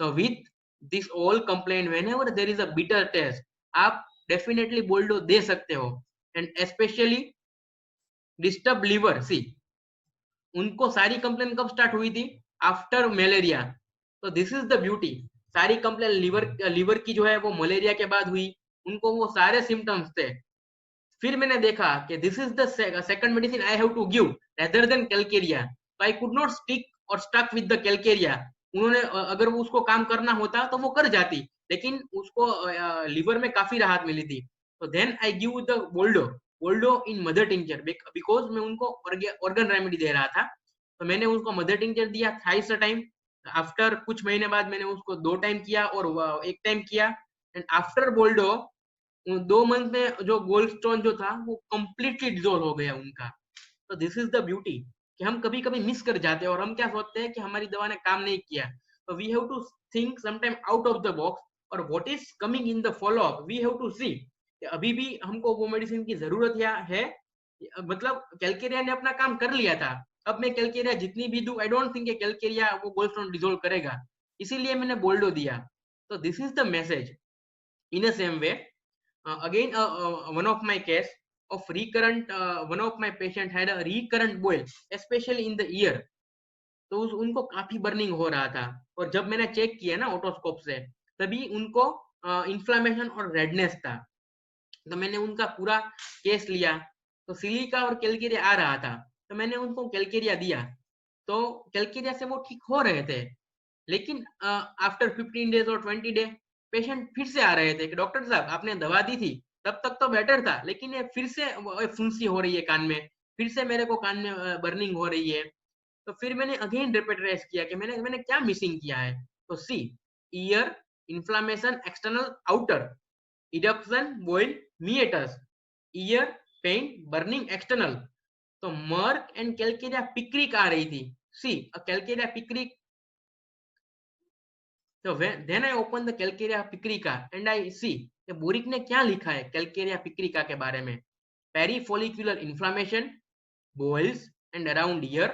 तो with this all complain whenever there is a bitter taste, आप डेफिनेटली बोल्डो दे सकते हो। And specially disturb liver, see, उनको सारी कंप्लेन कब स्टार्ट हुई थी, आफ्टर मलेरिया। तो दिस इज द ब्यूटी, सारी कंप्लेन लिवर की जो है वो मलेरिया के बाद हुई, उनको वो सारे सिम्टम्स थे। फिर मैंने देखा कि this is the second medicine I have to give rather than calcarea, तो आई कुड नॉट स्टिक और स्टक विद द कैलकेरिया। उन्होंने अगर वो उसको काम करना होता तो वो कर जाती, लेकिन उसको लिवर में काफी राहत मिली थी। तो then I give the boldo, boldo in mother tincture, because मैं उनको ऑर्गन रेमेडी दे रहा था। तो मैंने उसको मदर टिंचर दिया थ्राइस अ टाइम। आफ्टर कुछ महीने बाद मैंने उसको 2 टाइम किया और 1 टाइम किया। एंड आफ्टर बोल्डो 2 मंथ में जो गोल्ड स्टोन जो था वो कंप्लीटली डिजोल्व हो गया उनका। तो दिस इज द ब्यूटी कि हम कभी कभी मिस कर जाते हैं और हम क्या सोचते हैं कि हमारी दवा ने काम नहीं किया। तो we have to think sometime out of the box, और what is coming in the follow up we have to see, अभी भी हमको वो मेडिसिन की जरूरत है। मतलब कैलकेरिया ने अपना काम कर लिया था, अब मैं कैलकेरिया जितनी भी दूं, आई डोंट थिंक कैलकेरिया वो गोल्ड स्टोन डिसॉल्व करेगा, इसीलिए मैंने बोल्डो दिया। तो this is the message. In a same way, again one of my case of recurrent, one of my patient had a recurrent boil especially in the ear, तो उनको काफी burning हो रहा था, और जब मैंने चेक किया ना ऑटोस्कोप से, तभी उनको इन्फ्लामेशन और रेडनेस था। तो मैंने उनका पूरा केस लिया, तो सिलिका और कैलकेरिया आ रहा था, तो मैंने उनको कैलकेरिया दिया, तो कैलकेरिया से वो ठीक हो रहे थे। लेकिन आफ्टर 15 डेज और 20 डे पेशेंट फिर से आ रहे थे कि डॉक्टर साहब आपने दवा दी थी, तब तक तो बेटर था, लेकिन ये फिर से फुंसी हो रही है कान में, फिर से मेरे को कान में बर्निंग हो रही है। तो फिर मैंने अगेन रिपीट रेस किया कि मैंने क्या मिसिंग किया है। तो see, ear inflammation external outer, eruption boil meatus, ear pain burning external, तो मर्क एंड कैलकेरिया पिक्रिक आ रही थी। See, calcarea picric. So then I open the Calcarea picrica and I see कि बोरिक ने क्या लिखा है कैलकेरिया पिक्रिका के बारे में। पेरीफोलिकुलर inflammation, boils and around ear,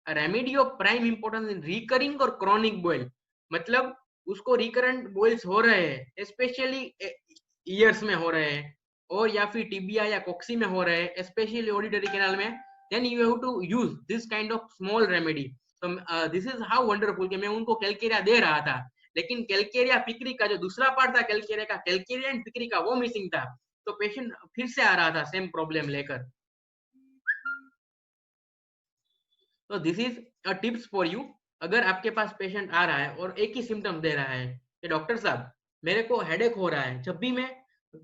a remedy of prime importance in recurring और chronic boil, मतलब उसको रिकरेंट boils हो रहे हैं, स्पेशली ईयर्स में हो रहे हैं, और या फिर टिबिया या कोक्सी में हो रहे हैं, स्पेशली ऑडिटरी कैनाल में, then you have to use this kind of small remedy. So this is how wonderful कि मैं उनको कैलकेरिया दे रहा था, लेकिन कैलकेरिया पिक्रिका जो दूसरा पार्ट था कैलकेरिया का, कैलकेरिया एंड पिक्रिका वो मिसिंग था। तो पेशेंट फिर से आ रहा था सेम प्रॉब्लम लेकर। तो this is a tips for you, अगर आपके पास पेशेंट आ रहा है और एक ही सिम्टम दे रहा है कि डॉक्टर साहब मेरे को हेडेक हो रहा है, जब भी मैं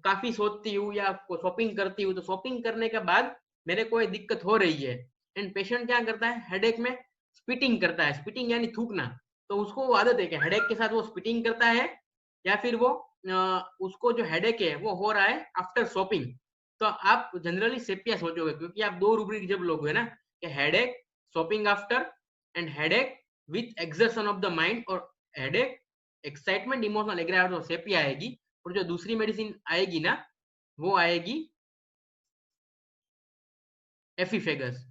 काफी सोचती हूँ या शॉपिंग करती हूँ, तो शॉपिंग करने के बाद मेरे को ये दिक्कत हो रही है। एंड पेशेंट क्या करता है, हेडेक में स्पिटिंग करता है, स्पिटिंग यानी थूकना। तो उसको वो आदत है कि हेडेक के साथ वो स्पिटिंग करता है, या फिर वो उसको जो हेडेक है वो हो रहा है आफ्टर शॉपिंग। तो आप जनरली सेपिया सोचोगे, क्योंकि आप दो रूब्रिक जब लोगे ना, कि headache shopping after and headache with exertion of the mind, और हेडेक एक्साइटमेंट इमोशनल एग्रावर, तो सेपिया आएगी। और जो दूसरी मेडिसिन आएगी ना, वो आएगी एफिफेगस।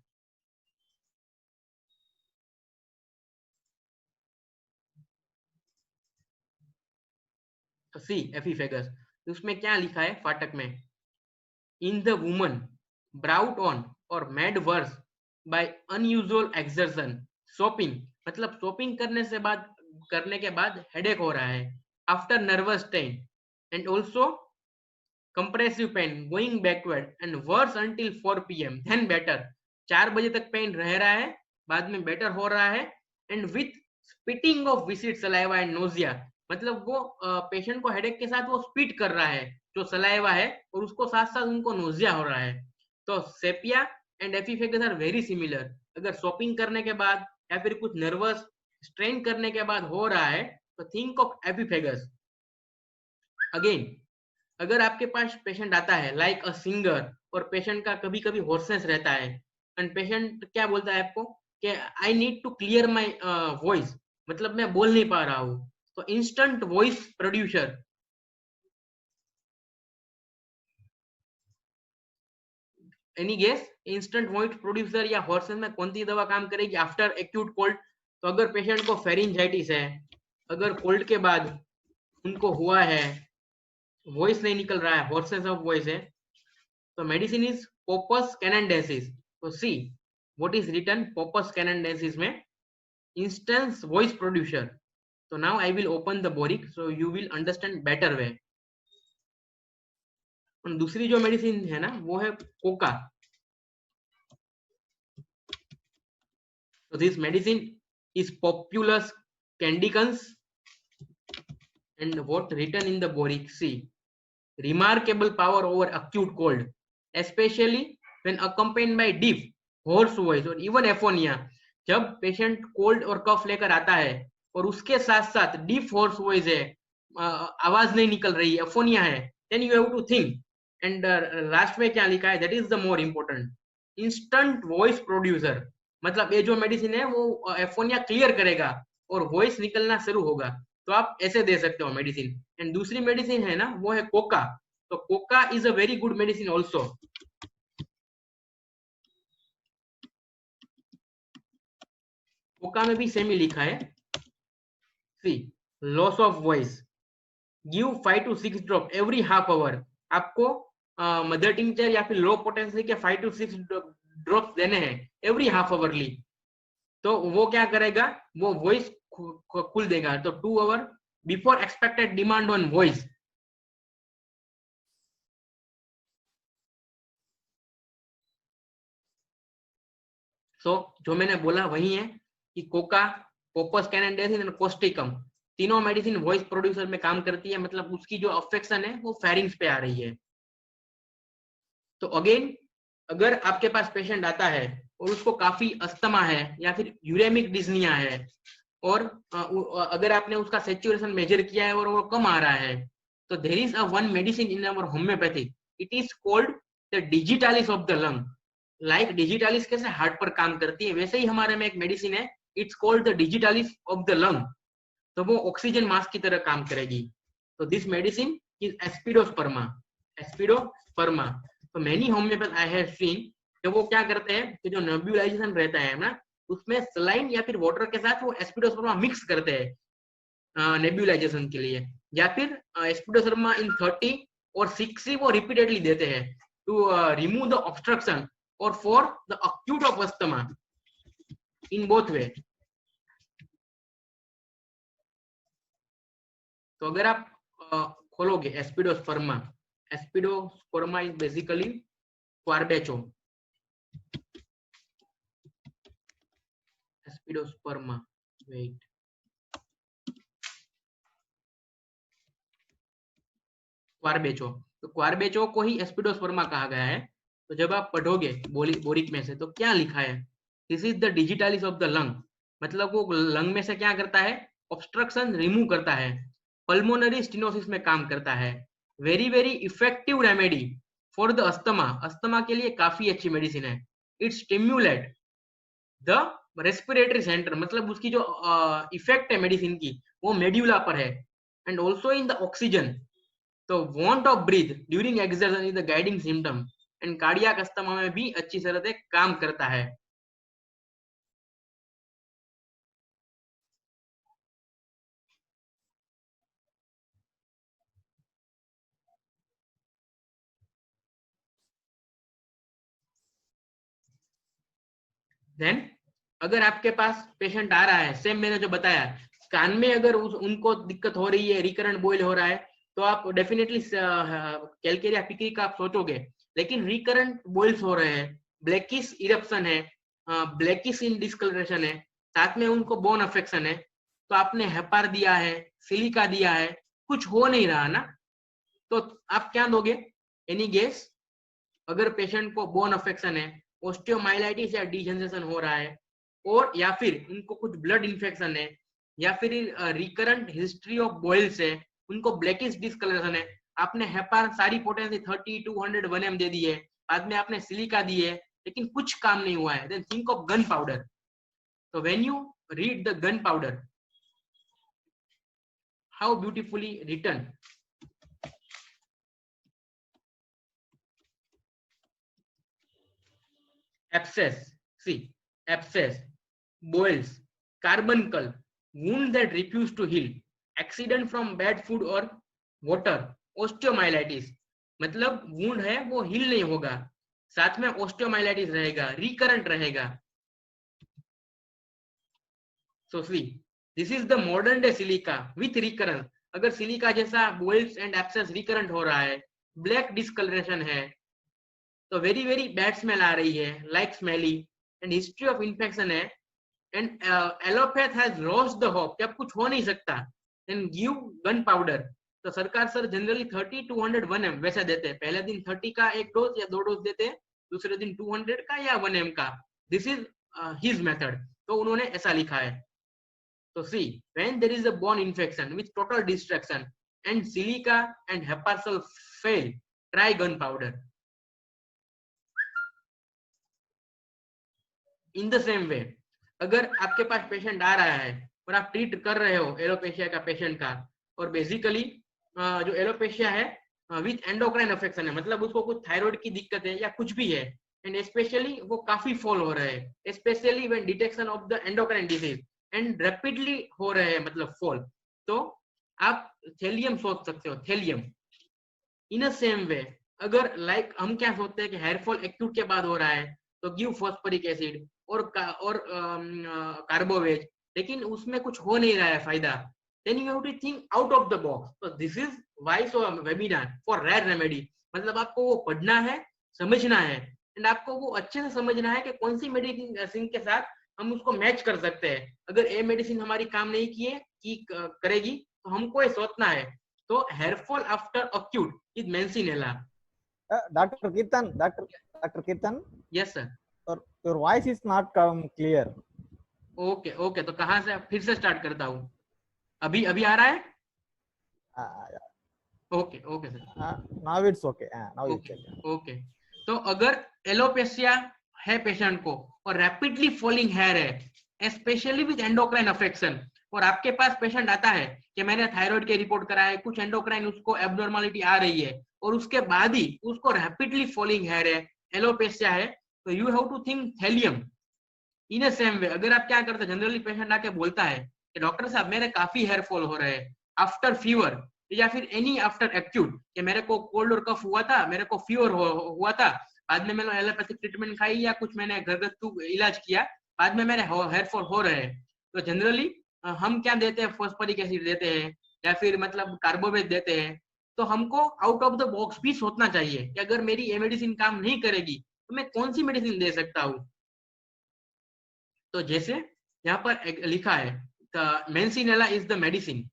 सी एफिफेगस, उसमें क्या लिखा है फाटक में, in the woman brought on और made worse by unusual exertion shopping, मतलब शॉपिंग करने के बाद हेडेक हो रहा है after nervous strain and also compressive pain going backward and worse until 4 PM, then better. 4 बजे तक पेन रह रहा है, बाद में बेटर हो रहा है, and with spitting of viscid saliva and nausea, मतलब वो पेशेंट को हेडेक के साथ वो स्पिट कर रहा है जो सलाइवा है, और उसको साथ साथ उनको नोजिया हो रहा है। तो sepia and epiphegus are very similar. अगर शॉपिंग करने के बाद या फिर कुछ नर्वस स्ट्रेन करने के बाद हो रहा है, तो थिंक ऑफ एफिफेगस। अगेन, अगर आपके पास पेशेंट आता है लाइक अ सिंगर, और पेशेंट का कभी कभी होर्सनेस रहता है, एंड पेशेंट क्या बोलता है आपको कि I need to clear my voice, मतलब मैं बोल नहीं पा रहा हूँ, तो instant voice producer, any guess, instant voice producer या हॉर्सनेस में कौन सी दवा काम करेगी आफ्टर एक्यूट कोल्ड? तो अगर पेशेंट को फेरिंजाइटिस है, अगर कोल्ड के बाद उनको हुआ है, वॉइस नहीं निकल रहा है, हॉर्सनेस ऑफ वॉइस है, so medicine is Popus canendensis. So see what is written Popus canendensis में, instance voice producer. So now I will open the boric so you will understand better way. और दूसरी जो medicine है ना, वो है Coca. So this medicine is Populus candicans, and what written in the boric, see, remarkable power over acute cold, especially when accompanied by deep hoarse voice or even aphonia. जब patient cold और कफ लेकर आता है और उसके साथ साथ deep horse voice है, आवाज नहीं निकल रही है, एफोनिया है, then you have to think. And last में क्या लिखा है, that is the more important, instant voice producer, मतलब ये जो मेडिसिन है वो एफोनिया क्लियर करेगा और वॉइस निकलना शुरू होगा। तो आप ऐसे दे सकते हो मेडिसिन। एंड दूसरी मेडिसिन है ना, वो है कोका। तो coca is a very good medicine also. Coca में भी सेम ही लिखा है, see, loss of voice, give 5 to 6 drop every half hour. आपको मदर टिंचर या फिर लो पोटेंसी के 5 to 6 ड्रॉप्स देने हैं एवरी हाफ आवरली। तो वो क्या करेगा, वो वॉइस खुल देगा। तो 2 hour before expected demand on voice. So जो मैंने बोला वही है कि कोका, पोपस कैनेडेंसिस एंड कोस्टिकम, तीनों मेडिसिन वॉइस प्रोड्यूसर में काम करती है, मतलब उसकी जो अफेक्शन है वो फेरिंग्स पे आ रही है। तो अगेन, अगर आपके पास पेशेंट आता है और उसको काफी अस्थमा है या फिर यूरेमिक डिस्निया है, और अगर आपने उसका सैचुरेशन मेजर किया है और वो कम आ रहा है, तो there is a one medicine in our homeopathy, it is called the digitalis of the lung. Like digitalis कैसे हार्ट पर काम करती है, वैसे ही हमारे में एक मेडिसिन है, it's called the digitalis of the lung. तो वो ऑक्सीजन मास्क की तरह काम करेगी। तो this medicine is aspidosperma, aspidosperma. तो many homeopath I have seen कि वो क्या करते हैं कि जो नेबुलाइजेशन रहता है ना, उसमें सलाइन या फिर वाटर के साथ वो एस्पिडोस्पर्मा मिक्स करते हैं नेबुलाइजेशन के लिए, या फिर एस्पिडोस्पर्मा इन 30 और 60 वो रिपीटेडली देते हैं टू रिमूव द ऑब्स्ट्रक्शन और for the acute of asthma in both way. तो अगर आप खोलोगे aspidosperma, aspidosperma is basically quebracho, aspidosperma, wait, quebracho. तो क्वारबेचो को ही एस्पिडोस्पर्मा कहा गया है। तो जब आप पढ़ोगे बोरिक में से तो क्या लिखा है, this is the digitalis of the lung, मतलब वो लंग में से क्या करता है, ऑब्स्ट्रक्शन रिमूव करता है, पल्मोनरी स्टेनोसिस में काम करता है, very very effective remedy for the asthma, asthma के लिए काफी अच्छी मेडिसिन है, it stimulate the respiratory centre, मतलब उसकी जो इफेक्ट है मेडिसिन की वो मेड्यूला पर है, and also in the oxygen. तो want of breath during exertion is the guiding symptom, and cardiac asthma में भी अच्छी तरह से काम करता है। देन अगर आपके पास पेशेंट आ रहा है, सेम मैंने जो बताया, कान में अगर उनको दिक्कत हो रही है, रिकरेंट बॉयल हो रहा है, तो आप डेफिनेटली कैलकेरिया पिकरी का आप सोचोगे, लेकिन रिकरेंट बॉयल्स हो रहे हैं, ब्लैकिश इरप्शन है, ब्लैकिश इन डिस्कलरेशन है, साथ में उनको बोन अफेक्शन है, तो आपने हेपार दिया है, सिलिका दिया है, कुछ हो नहीं रहा ना, तो आप क्या दोगे, एनी गेस? अगर पेशेंट को बोन अफेक्शन है, ओस्टियोमाइलाइटिस या डिजनरेशन हो रहा है, और या फिर उनको कुछ ब्लड इन्फेक्शन है, या फिर रिकरेंट हिस्ट्री ऑफ बॉयल्स है, उनको ब्लैकिश डिस्कलरेशन है, आपने हेपार सारी पोटेंसी 30 200 1 दे दी है, बाद में आपने सिलिका दी है, लेकिन कुछ काम नहीं हुआ है, then think of gun powder. तो when you read the gun powder, how beautifully written, abscess, see, abscess, boils, carbuncle, wound that refuse to heal, accident from bad food or water, osteomyelitis, मतलब wound है वो heal नहीं होगा, साथ में osteomyelitis रहेगा, recurrent रहेगा। So see, this is the modern day silica with recurrence. अगर सिलिका जैसा बोइल्स एंड एब्सेस रिकरेंट हो रहा है, ब्लैक डिस्कलरेशन है, तो वेरी वेरी बैड स्मेल आ रही है, like smelly, and history of infection है, and allopath has lost the hope कि अब कुछ हो नहीं सकता, देन गिव गन पाउडर। तो सरकार सर जनरली 30 200 1 वैसे देते हैं, पहले दिन 30 का एक डोज या 2 डोज देते हैं, दूसरे दिन 200 का या 1 का, दिस इज हिज मेथड। तो उन्होंने ऐसा लिखा है। तो see, when there is a bone infection with total distraction and silica and hepar sul fail, try gun powder. In the same way, अगर आपके पास पेशेंट आ रहा है और आप ट्रीट कर रहे हो एलोपेशिया का पेशेंट का, और बेसिकली जो एलोपेशिया है विथ एंडोक्राइन अफेक्शन है, मतलब उसको कुछ थायराइड की दिक्कत है या कुछ भी है, एंड स्पेशली वो काफी फॉल हो रहे हैं, specially when detection of the endocrine disease and rapidly हो रहे हैं, मतलब फॉल, तो आप थेलियम सोच सकते हो, thallium. In a same way, अगर लाइक हम क्या सोचते हैं कि हेयर फॉल एक्यूट के बाद हो रहा है, तो गिव फॉस्फोरिक एसिड और कार्बोवेज, लेकिन उसमें कुछ हो नहीं रहा है फायदा, then you have to think out of the box. तो this is why so webinar for rare remedy, मतलब आपको वो पढ़ना है, समझना है, एंड आपको वो अच्छे से समझना है कि कौन सी मेडिसिन के साथ हम उसको मैच कर सकते हैं। अगर ए मेडिसिन हमारी काम नहीं करेगी, तो हमको ये सोचना है। तो hair fall after acute is mancinella. Dr. Kirtan, yes sir. your voice is not come clear. Okay okay, तो कहाँ से फिर से स्टार्ट करता हूँ, अभी अभी आ रहा है? Okay okay sir, now it's okay. Now okay it's okay. Okay. तो अगर एलोपेशिया है पेशेंट को और रैपिडली फॉलिंग हेयर है, स्पेशली विद एंडोक्राइन अफेक्शन, और आपके पास पेशेंट आता है कि मैंने थायराइड के रिपोर्ट करा है, कुछ एंडोक्राइन उसको एब्नॉर्मलिटी आ रही है, और उसके बाद ही उसको रैपिडली फॉलिंग हेयर है, एलोपेशिया है, तो you have to think thallium. In a same way, अगर आप क्या करते हैं, जनरली पेशेंट आके बोलता है कि डॉक्टर साहब मेरे काफी हेयर फॉल हो रहे हैं आफ्टर फीवर, या फिर एनी आफ्टर एक्यूट, कि मेरे को कोल्ड और कफ हुआ था, मेरे को फीवर हुआ था, बाद में मैंने एलोपैथिक ट्रीटमेंट खाई या कुछ मैंने घरगथ्थू इलाज किया, बाद में मेरे हेयर फॉल हो रहे हैं, तो जनरली हम क्या देते हैं, फॉस्फोरिक एसिड देते हैं या फिर मतलब कार्बोवेट देते हैं। तो हमको आउट ऑफ द बॉक्स भी सोचना चाहिए कि अगर मेरी ये मेडिसिन काम नहीं करेगी तो मैं कौन सी मेडिसिन दे सकता हूँ। तो जैसे यहाँ पर लिखा है, मेंसिनेला इज द मेडिसिन,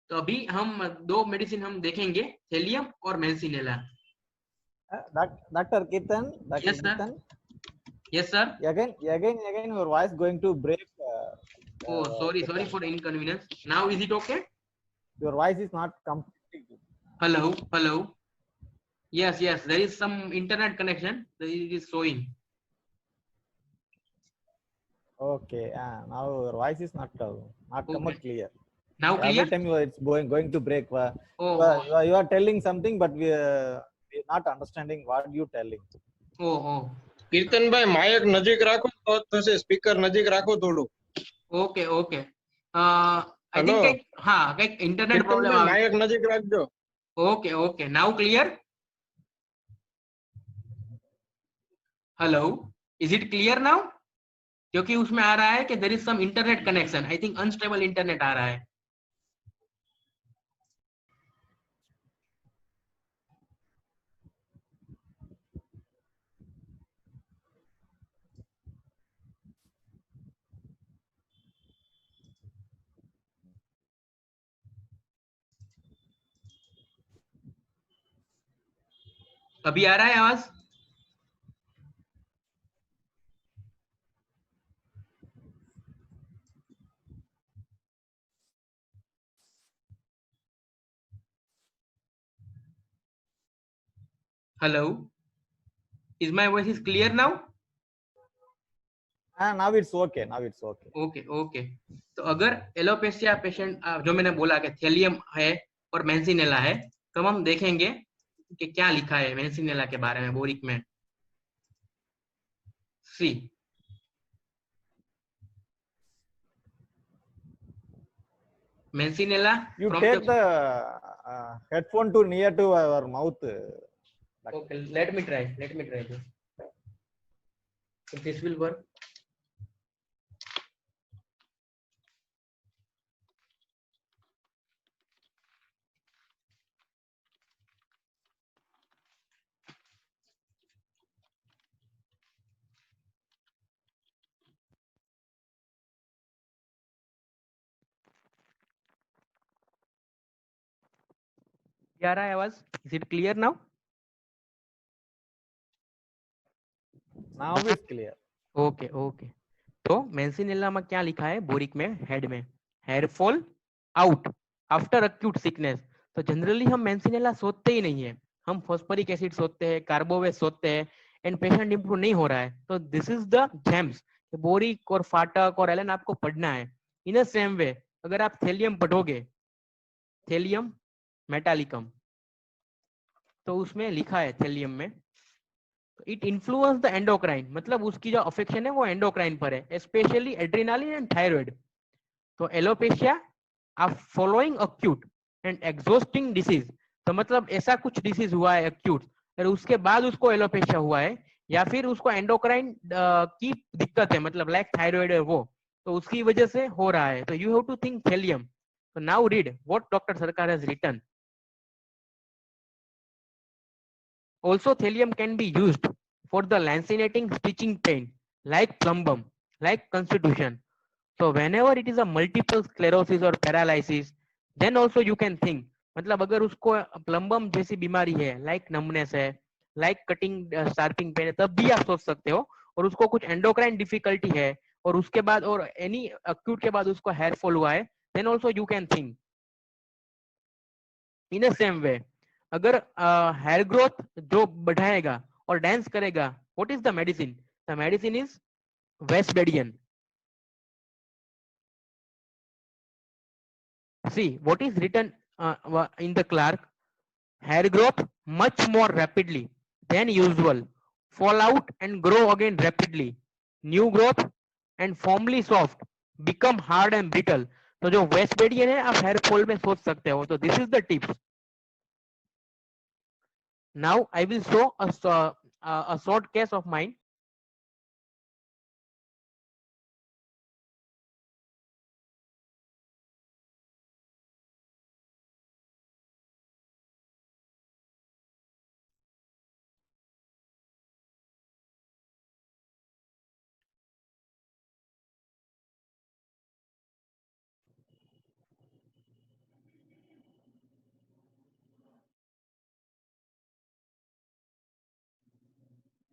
तो अभी हम दो मेडिसिन हम देखेंगे, थेलियम और मेंसिनेला. Dr. Ketan, Dr. Yes, sir. Ketan, Yes, sir. again, your voice going to break. Oh, sorry Ketan. for inconvenience. Now is it okay? Your voice is not completely good. Hello. Yes, there is some internet connection. It is showing. Okay, now your voice is not come out Okay. clear. Now clear? Every time it's going to break. Oh. You are telling something, but we are not understanding what you telling. Oh. Kirtanbhai માયક નજીક રાખો તો જ થશે, speaker નજીક રાખો થોડું. Okay. I think કંઈક internet problem Kirtanbhai માયક નજીક રાખજો. Okay. Now clear? Hello. Is it clear now? क्योंकि उसमें आ रहा है कि there is some internet connection. I think unstable internet आ रहा है. अभी आ रहा है आवाज? Hello. Is my voice is clear now? Now it's okay. Okay. तो अगर एलोपेशिया पेशेंट जो मैंने बोला कि थेलियम है और मेंसिनेला है, तो हम देखेंगे कि क्या लिखा है मेंसिनेला के बारे में बोरिक में. सी मेंसिनेला. You take the headphone to near to our mouth. Okay, let me try this. If this will work. क्या आ रहा है आवाज? Is it clear now? Now it's clear. Okay. तो मेंसिनेला में क्या लिखा है बोरिक में हेड में? Hair fall out after acute sickness. तो जनरली हम मेंसिनेला सोचते ही नहीं है, हम फॉस्फोरिक एसिड सोचते हैं, कार्बोवेट सोचते हैं, एंड पेशेंट इंप्रूव नहीं हो रहा है. तो this is the James. Boric और फाटक और एलन आपको पढ़ना है. इन द सेम वे अगर आप थेलियम पढ़ोगे, थेलियम मेटालिकम, तो उसमें लिखा है थेलियम में इट इन्फ्लुएंस द एंडोक्राइन, मतलब उसकी जो अफेक्शन है वो एंडोक्राइन पर है, स्पेशली एड्रेनालिन एंड थायराइड. तो alopecia are following acute and exhausting disease. तो मतलब ऐसा कुछ डिसीज हुआ है अक्यूट और उसके बाद उसको एलोपेशिया हुआ है, या फिर उसको एंडोक्राइन की दिक्कत है, मतलब लाइक थायराइड है वो, तो उसकी वजह से हो रहा है. तो you have to think thallium. So now read what Dr. Sarkar has written. Also, thallium can be used for the lancinating stitching pain, like plumbum, like constitution. So whenever it is a multiple sclerosis or paralysis, then also you can think. मतलब अगर उसको plumbum जैसी बीमारी है, like numbness है, like cutting sharping pen है, तब भी आप सोच सकते हो. और उसको कुछ एंडोक्राइन डिफिकल्टी है और उसके बाद और एनी अक्यूट के बाद उसको हेयर फॉल हुआ है, then also you can think. In the same way अगर हेयर ग्रोथ जो बढ़ाएगा और डांस करेगा, what is the medicine? The medicine is wiesbaden. See what is written in the Clark. Hair growth much more rapidly than usual, fall out and grow again rapidly, new growth and firmly soft, become hard and brittle. तो जो वेस्टबेडियन है आप hair fall में सोच सकते हो. तो this is the tips. Now I will show a short case of mine.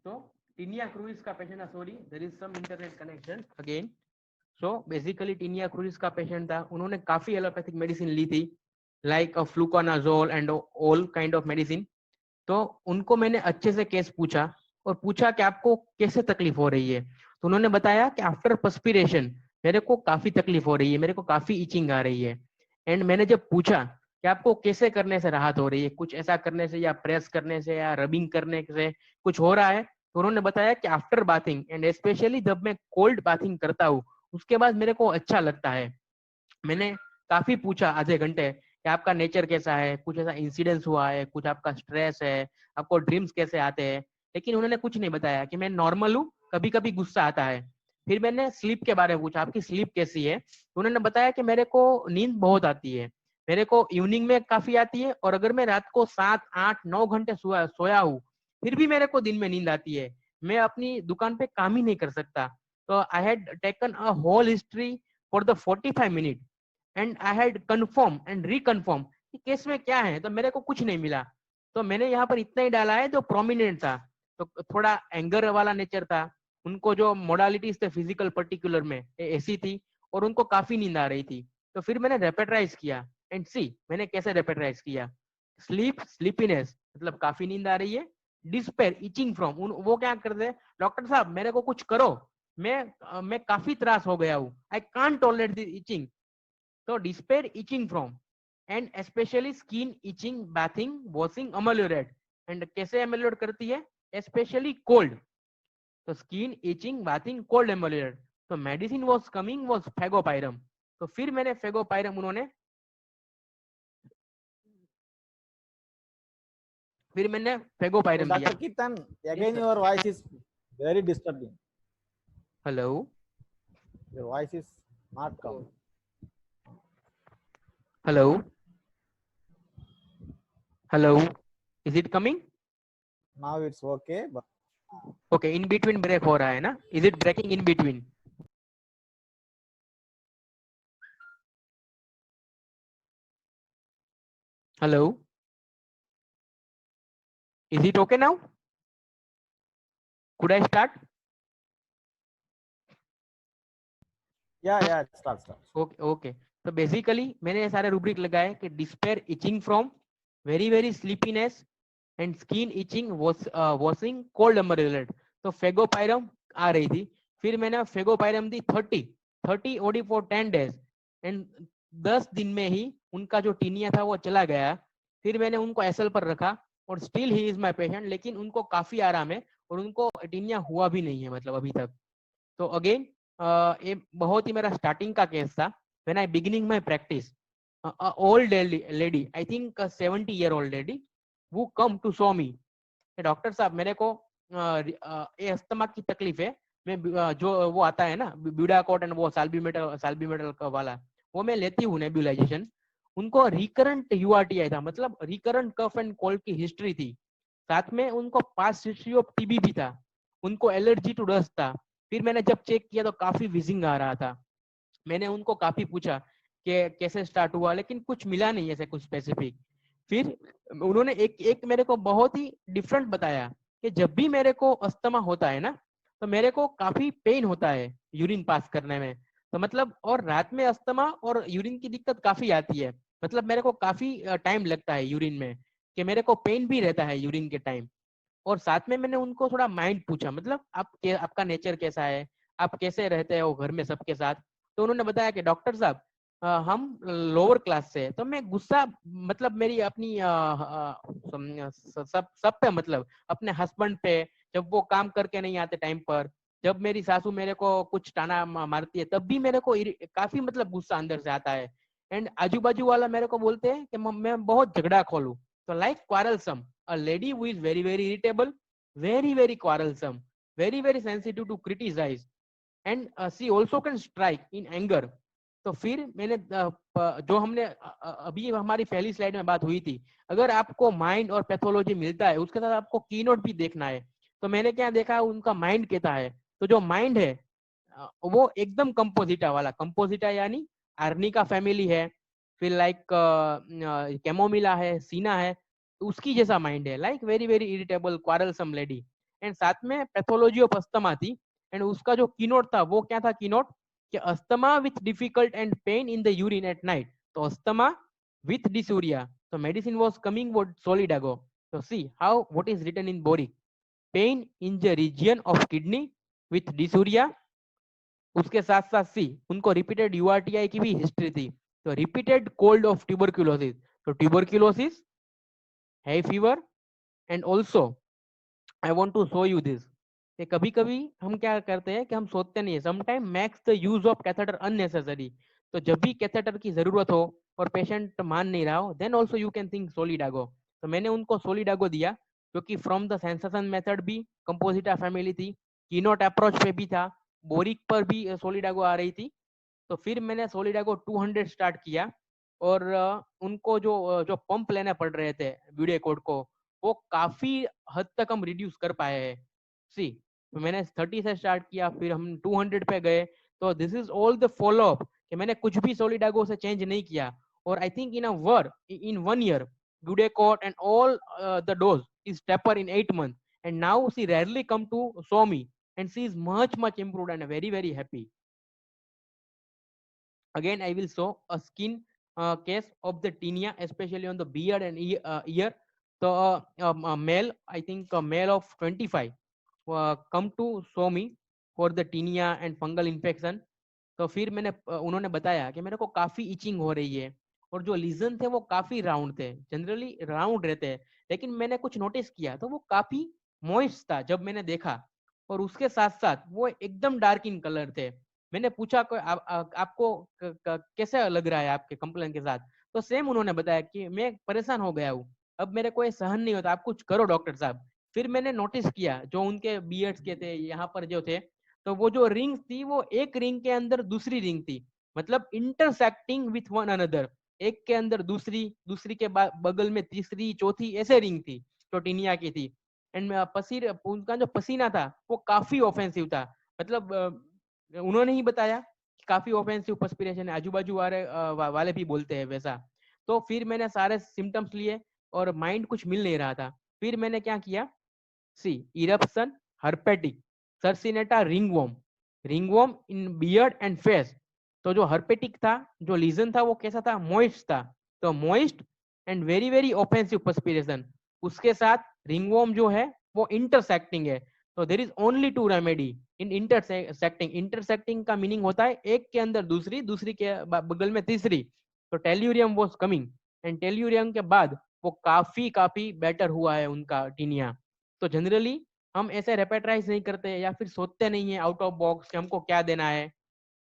So tinea cruris का पेशेंट था, sorry there is some internet connection again. So basically tinea cruris का पेशेंट था, उन्होंने काफी एलोपैथिक मेडिसिन ली थी like fluconazole and all kind of medicine. तो उनको मैंने अच्छे से केस पूछा और पूछा कि आपको कैसे तकलीफ हो रही है. तो उन्होंने बताया कि आफ्टर पर्स्पिरेशन मेरे को काफी तकलीफ हो रही है, मेरे को काफी इचिंग आ रही है. एंड मैंने जब पूछा कि आपको कैसे करने से राहत हो रही है, कुछ ऐसा करने से या प्रेस करने से या रबिंग करने से कुछ हो रहा है, तो उन्होंने बताया कि आफ्टर बाथिंग एंड स्पेशली जब मैं कोल्ड बाथिंग करता हूँ उसके बाद मेरे को अच्छा लगता है. मैंने काफी पूछा आधे घंटे कि आपका नेचर कैसा है, कुछ ऐसा इंसिडेंस हुआ है, कुछ आपका स्ट्रेस है, आपको ड्रीम्स कैसे आते हैं, लेकिन उन्होंने कुछ नहीं बताया कि मैं नॉर्मल हूँ, कभी कभी गुस्सा आता है. फिर मैंने स्लीप के बारे में पूछा, आपकी स्लीप कैसी है, तो उन्होंने बताया कि मेरे को नींद बहुत आती है, मेरे को इवनिंग में काफी आती है, और अगर मैं रात को 7, 8, 9 घंटे सोया हूँ फिर भी मेरे को दिन में नींद आती है, मैं अपनी दुकान पे काम ही नहीं कर सकता. तो I had taken a whole history for the 45 minute and I had confirm and reconfirm कि केस में क्या है, तो मेरे को कुछ नहीं मिला. तो मैंने यहाँ पर इतना ही डाला है जो प्रोमिनेंट था. तो थोड़ा एंगर वाला नेचर था, उनको जो मोडालिटीज थे फिजिकल पर्टिकुलर में ऐसी थी, और उनको काफी नींद आ रही थी. तो फिर मैंने रेपेट्राइज किया एंड सी मैंने कैसे रेपेट्राइज किया. स्लीपीनेस मतलब काफी नींद आ रही है. डिस्पेयर इचिंग फ्रॉम, वो क्या करते हैं, डॉक्टर साहब मेरे को कुछ करो, मैं काफी त्रास हो गया हूँ, I can't tolerate this itching. तो despair itching from and especially skin itching, bathing, washing ameliorate. and कैसे ameliorate करती है, especially cold. तो skin itching, bathing, cold ameliorate. तो medicine was coming was फेगोपायरम. तो फिर मैंने फेगोपायरम फिर मैंने So, फेगोपायरम दिया. Dr. Kirtan, Yes, again sir. your voice is very disturbing. Hello. Your voice is not come. Hello. Hello. Is it coming? Now it's okay, but Okay, in between break हो रहा है ना? Is it breaking in between? Hello. Is it okay now? Could I start? yeah, start. Okay. तो basically मैंने ये सारे rubric लगाए कि despair itching from, very very sleepiness and skin itching, washing, cold ameliorate. तो फेगोपायरम आ रही थी. फिर मैंने फेगोपायरम दी 30 ओडी फॉर 10 days एंड 10 दिन में ही उनका जो टीनिया था वो चला गया. फिर मैंने उनको एसएल पर रखा और still he is my patient, लेकिन उनको काफी आराम है और उनको टीनिया हुआ भी नहीं है मतलब अभी तक. तो अगेन ये बहुत ही मेरा स्टार्टिंग का केस था. When I beginning my practice, old lady, I think 70-year-old lady, वो come to so me, doctor साहब मेरे को ये अस्थमा की तकलीफ है, मैं जो वो आता है ना ब्यूडाकोट एंड वो साल्बुमेटल का वाला, वो मैं लेती हूँ नेबुलाइजेशन. उनको रिकरेंट यूआरटीआई था, मतलब रिकरेंट कफ एंड कोल्ड की हिस्ट्री थी, साथ में उनको पास्ट हिस्ट्री ऑफ टीबी भी था, उनको एलर्जी टू डस्ट था. फिर मैंने जब चेक किया तो काफी विजिंग आ रहा था. मैंने उनको काफी पूछा कि कैसे स्टार्ट हुआ, लेकिन कुछ मिला नहीं ऐसे कुछ स्पेसिफिक. फिर उन्होंने एक मेरे को बहुत ही डिफरेंट बताया कि जब भी मेरे को अस्थमा होता है ना तो मेरे को काफी पेन होता है यूरिन पास करने में. तो मतलब और रात में अस्थमा और यूरिन की दिक्कत काफी आती है, मतलब मेरे को काफी टाइम लगता है यूरिन में, कि मेरे को पेन भी रहता है यूरिन के टाइम. और साथ में मैंने उनको थोड़ा माइंड पूछा, मतलब आपका नेचर कैसा है, आप कैसे रहते हो घर में सबके साथ. तो उन्होंने बताया कि डॉक्टर साहब हम लोअर क्लास से, तो मैं गुस्सा मतलब मेरी अपनी सब पे, मतलब अपने हस्बैंड पे, जब वो काम करके नहीं आते टाइम पर, जब मेरी सासू मेरे को कुछ ताना मारती है तब भी मेरे को काफी मतलब गुस्सा अंदर से आता है. एंड आजू बाजू वाला मेरे को बोलते हैं कि मैं बहुत झगड़ा खोलूं. तो like क्वारलसम, a lady who is very very irritable, very quarrelsome, very sensitive to criticize, and she also can strike in anger. तो फिर मैंने जो हमने अभी हमारी पहली स्लाइड में बात हुई थी, अगर आपको माइंड और पैथोलॉजी मिलता है उसके साथ आपको कीनोट भी देखना है. तो मैंने क्या देखा, उनका माइंड कहता है, तो जो माइंड है वो एकदम कंपोजिटा वाला, कंपोजिटा यानी आर्निका फैमिली है, फिर लाइक कैमोमिला है, सीना है, उसकी जैसा माइंड है, like very irritable quarrelsome lady. And साथ में पैथोलॉजी ऑफ अस्थमा थी। एंड उसका जो कीनोट था वो क्या था, कीनोट कि asthma with difficult and pain in the urine at night. तो अस्थमा विथ डिसूरिया, तो मेडिसिन वाज कमिंग वो सोलिडागो। तो see how what is written in Boericke, pain in the region of kidney with dysuria. उसके साथ साथ सी उनको repeated यूआरटीआई की भी हिस्ट्री थी। तो रिपीटेड कोल्ड ऑफ ट्यूबरक्यूलोसिस, तो tuberculosis, hay fever, and also I want to show you this कि कभी कभी हम क्या करते हैं कि हम सोचते नहीं है, sometime max the use of catheter unnecessary. तो जब भी कैथेटर की जरूरत हो और पेशेंट मान नहीं रहा हो, then also you can think solidago. तो मैंने उनको सोलिडागो दिया, क्योंकि फ्रॉम द सेंसेशन मेथड भी कंपोजिटा फैमिली थी, कीनोट अप्रोच पे भी था, बोरिक पर भी सोलिडागो आ रही थी। तो फिर मैंने सोलिडागो 200 स्टार्ट किया, और उनको जो पंप लेने पड़ रहे थे ब्यूडेकोड को, वो काफी हद तक हम रिड्यूस कर पाए हैं। सी तो मैंने 30 से स्टार्ट किया, फिर हम 200 पे गए। तो this is all the follow up कि मैंने कुछ भी सोलिडागो से चेंज नहीं किया। और आई थिंक इन 1 year ब्यूडेकोड and all the dose is taper in 8 months, and now she rarely come to show me, and she is much improved and very very happy. Again I will show a skin case of the tinea, especially on the beard and ear. So a male, I think a male of 25 come to show me for the tinea and fungal infection. तो फिर मैंने उन्होंने बताया कि मेरे को काफी etching हो रही है, और जो लीजन थे वो काफी राउंड थे, जनरली राउंड रहते हैं, लेकिन मैंने कुछ नोटिस किया तो वो काफी मॉइस्ट था जब मैंने देखा, और उसके साथ साथ वो एकदम डार्क इन कलर थे। मैंने पूछा कि आपको कैसे लग रहा है आपके कंप्लेन के साथ, तो सेम उन्होंने बताया कि मैं परेशान हो गया हूँ, अब मेरे को ये सहन नहीं होता, आप कुछ करो डॉक्टर साहब। फिर मैंने नोटिस किया जो उनके बियर्ड्स के थे यहाँ पर जो थे, तो वो जो रिंग थी वो एक रिंग के अंदर दूसरी रिंग थी, मतलब इंटरसेक्टिंग विथ वन अनदर, एक के अंदर दूसरी, दूसरी के बगल में तीसरी, चौथी, ऐसे रिंग थी जो टीनिया की थी। एंड उनका जो पसीना था वो काफी ऑफेंसिव था, मतलब उन्होंने ही बताया कि काफी ऑफेंसिव पर्सपिरेशन है, आजू बाजू वाले भी बोलते हैं वैसा। तो फिर मैंने सारे सिम्टम्स लिए और माइंड कुछ मिल नहीं रहा था। फिर मैंने क्या किया, see eruption, herpetic, circinata, ringworm in beard and face. तो जो हर्पेटिक था, जो लीजन था वो कैसा था, मॉइस्ट था, तो moist and very very offensive perspiration. उसके साथ रिंगवॉर्म जो है वो इंटरसेक्टिंग है। तो there is only 2 remedy in intersecting. Intersecting का मीनिंग होता है एक के अंदर दूसरी, दूसरी के बगल में तीसरी। तो tellurium was coming, and tellurium के बाद वो काफी काफी बेटर हुआ है उनका टीनिया। तो जनरली हम ऐसे रेपेट्राइज नहीं करते या फिर सोचते नहीं है आउट ऑफ बॉक्स कि हमको क्या देना है।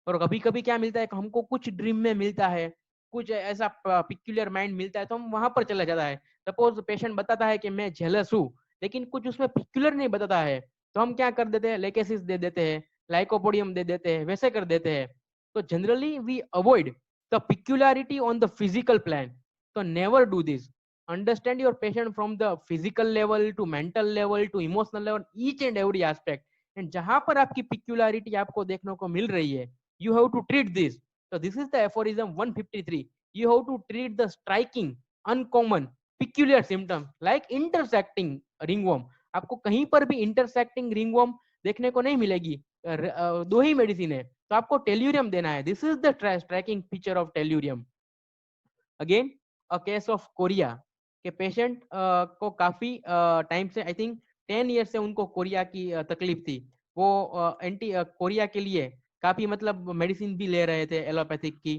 और कभी कभी क्या मिलता है कि हमको कुछ ड्रीम में मिलता है, कुछ ऐसा पिक्यूलियर माइंड मिलता है, तो हम वहां पर चला जाता है। सपोज पेशेंट बताता है कि मैं जेलस हूँ, लेकिन कुछ उसमें पिक्यूलर नहीं बताता है, तो हम क्या कर देते हैं, लेकेसिस दे देते हैं, लाइकोपोडियम दे देते हैं, वैसे कर देते हैं। तो generally we avoid the peculiarity on the physical plan. तो never do this. Understand your patient from the physical level to mental level to emotional level, each and every aspect. And जहां पर आपकी peculiarity आपको देखने को मिल रही है, you have to treat this. So this is the aphorism 153. You have to treat the striking, uncommon, peculiar symptoms like intersecting ringworm. आपको कहीं पर भी intersecting ringworm देखने को नहीं मिलेगी, दो ही मेडिसिन है, तो आपको टेल्यूरियम देना है। This is the striking feature of tellurium. Again a case of Korea के पेशेंट को काफी टाइम से, आई थिंक 10 ईयर से उनको कोरिया की तकलीफ थी। वो एंटी कोरिया के लिए काफी मतलब मेडिसिन भी ले रहे थे एलोपैथिक की,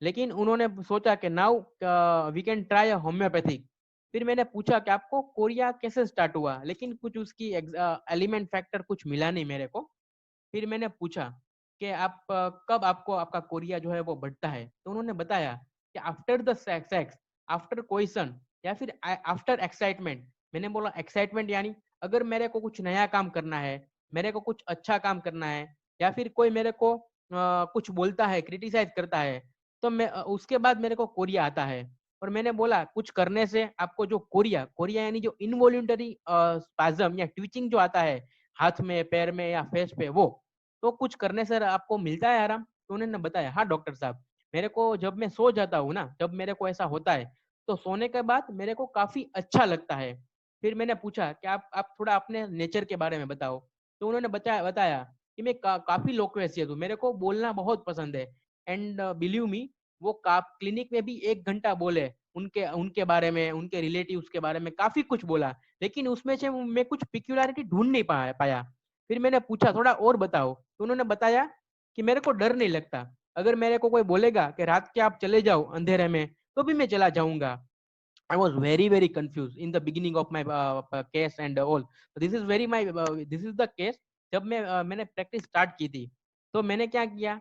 लेकिन उन्होंने सोचा कि now we can try homeopathic. फिर मैंने पूछा कि आपको कोरिया कैसे स्टार्ट हुआ, लेकिन कुछ उसकी एलिमेंट फैक्टर कुछ मिला नहीं मेरे को। फिर मैंने पूछा कि आप कब आपको आपका कोरिया जो है वो बढ़ता है, तो उन्होंने बताया कि आफ्टर द सेक्स, आफ्टर कोइशन, या फिर आफ्टर एक्साइटमेंट। मैंने बोला एक्साइटमेंट यानी अगर मेरे को कुछ नया काम करना है, मेरे को कुछ अच्छा काम करना है, या फिर कोई मेरे को कुछ बोलता है, क्रिटिसाइज करता है, तो मैं उसके बाद मेरे को कोरिया आता है। और मैंने बोला कुछ करने से आपको जो कोरिया, कोरिया यानी जो इनवॉल्यूंटरी स्पाज्म या ट्विचिंग जो आता है हाथ में, पैर में या फेस पे, वो तो कुछ करने से आपको मिलता है आराम। तो उन्होंने बताया हाँ डॉक्टर साहब, मेरे को जब मैं सो जाता हूँ ना, जब मेरे को ऐसा होता है, तो सोने के बाद मेरे को काफी अच्छा लगता है, फिर मैंने पूछा कि आप थोड़ा अपने नेचर के बारे में बताओ। तो उन्होंने बताया कि मैं काफी लोक्वेशियस हूँ, मेरे को बोलना बहुत पसंद है। एंड बिलीव मी, वो क्लिनिक में भी 1 घंटा बोले उनके उनके बारे में, उनके रिलेटिव्स के बारे में काफी कुछ बोला, लेकिन उसमें से मैं कुछ पिक्युलरिटी ढूंढ नहीं पाया। फिर मैंने पूछा थोड़ा और बताओ, तो उन्होंने बताया कि मेरे को डर नहीं लगता, अगर मेरे को कोई बोलेगा कि रात के आप चले जाओ अंधेरे में, तो भी मैं चला जाऊंगा। I was very confused in the beginning of my case and all. So this is the case जब मैंने प्रैक्टिस स्टार्ट की थी। तो मैंने क्या किया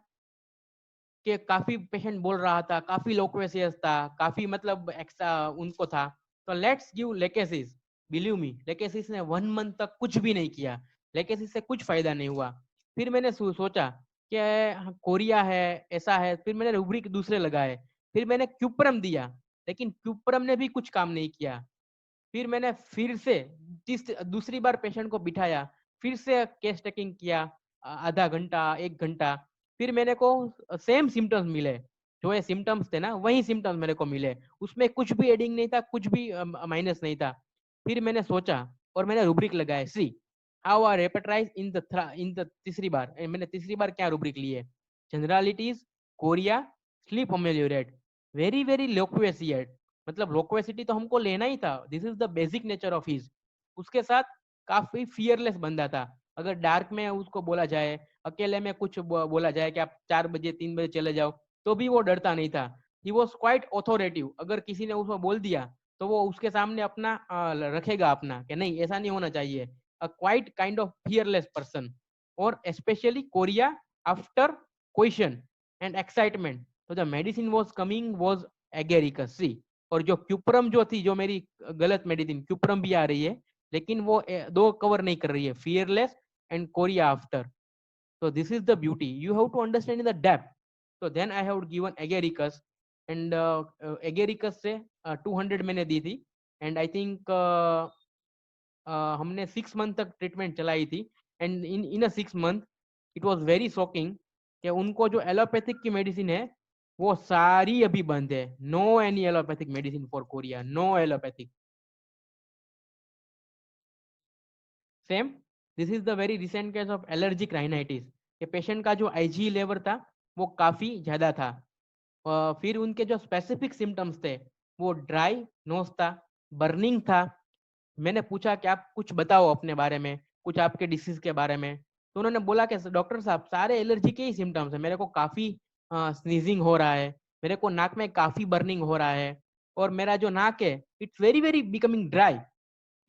कि काफी पेशेंट बोल रहा था, काफी लोक्वेशियस था, काफी मतलब एक्स्ट्रा उनको था। तो let's give lachesis. Believe me, lachesis ने 1 मंथ तक कुछ भी नहीं किया, लेकेसिस से कुछ फायदा नहीं हुआ। फिर मैंने सोचा कि कोरिया है, ऐसा है। फिर मैंने रूब्रिक दूसरे लगाए, फिर मैंने क्यूप्रम दिया, लेकिन क्यूप्रम ने भी कुछ काम नहीं किया। फिर मैंने फिर से दूसरी बार पेशेंट को बिठाया, फिर से केस टेकिंग किया, आधा घंटा 1 घंटा। फिर मेरे को सेम सिम्टम्स मिले, जो ये सिम्टम्स थे ना वही सिम्टम्स मेरे को मिले, उसमें कुछ भी एडिंग नहीं था, कुछ भी माइनस नहीं था। फिर मैंने सोचा और मैंने रूब्रिक लगाया, see how are hepatitis in the तीसरी बार। मैंने तीसरी बार क्या रूब्रिक लिए, generalities, chorea, sleep ameliorate, very loquacious. मतलब लोक्वेसिटी तो हमको लेना ही था, this is the basic nature of his. उसके साथ काफी फियरलेस बंदा था, अगर डार्क में उसको बोला जाए, अकेले में कुछ बोला जाए कि आप 4 बजे 3 बजे चले जाओ, तो भी वो डरता नहीं था। ही वॉज क्वाइट ऑथोरेटिव, अगर किसी ने उसको बोल दिया तो वो उसके सामने अपना रखेगा अपना कि नहीं ऐसा नहीं होना चाहिए। A quite kind of fearless person. और specially chorea after question and excitement, तो the medicine was coming was agaricus see. और जो क्यूप्रम जो थी, जो मेरी गलत मेडिसिन क्यूप्रम भी आ रही है, लेकिन वो दो कवर नहीं कर रही है, fearless and Korea after. So this is the beauty. You have to understand in the depth. So then I have given agaricus, and agaricus से 200 मैंने दी थी, and I think हमने 6 मंथ तक ट्रीटमेंट चलाई थी। And in a 6 month it was very shocking कि उनको जो एलोपैथिक की मेडिसिन है वो सारी अभी बंद है। No any allopathic medicine for chorea, no allopathic. Same this is the very recent case of allergic rhinitis, कि पेशेंट का जो आईजी लेवल था वो काफी ज्यादा था। फिर उनके जो स्पेसिफिक सिम्टम्स थे वो ड्राई नोज था, बर्निंग था। मैंने पूछा कि आप कुछ बताओ अपने बारे में, कुछ आपके डिसीज के बारे में। तो उन्होंने बोला कि डॉक्टर साहब सारे एलर्जी के ही सिम्टम्स है, मेरे को काफी स्नीजिंग हो रहा है, मेरे को नाक में काफी बर्निंग हो रहा है, और मेरा जो नाक है इट्स वेरी बिकमिंग ड्राई।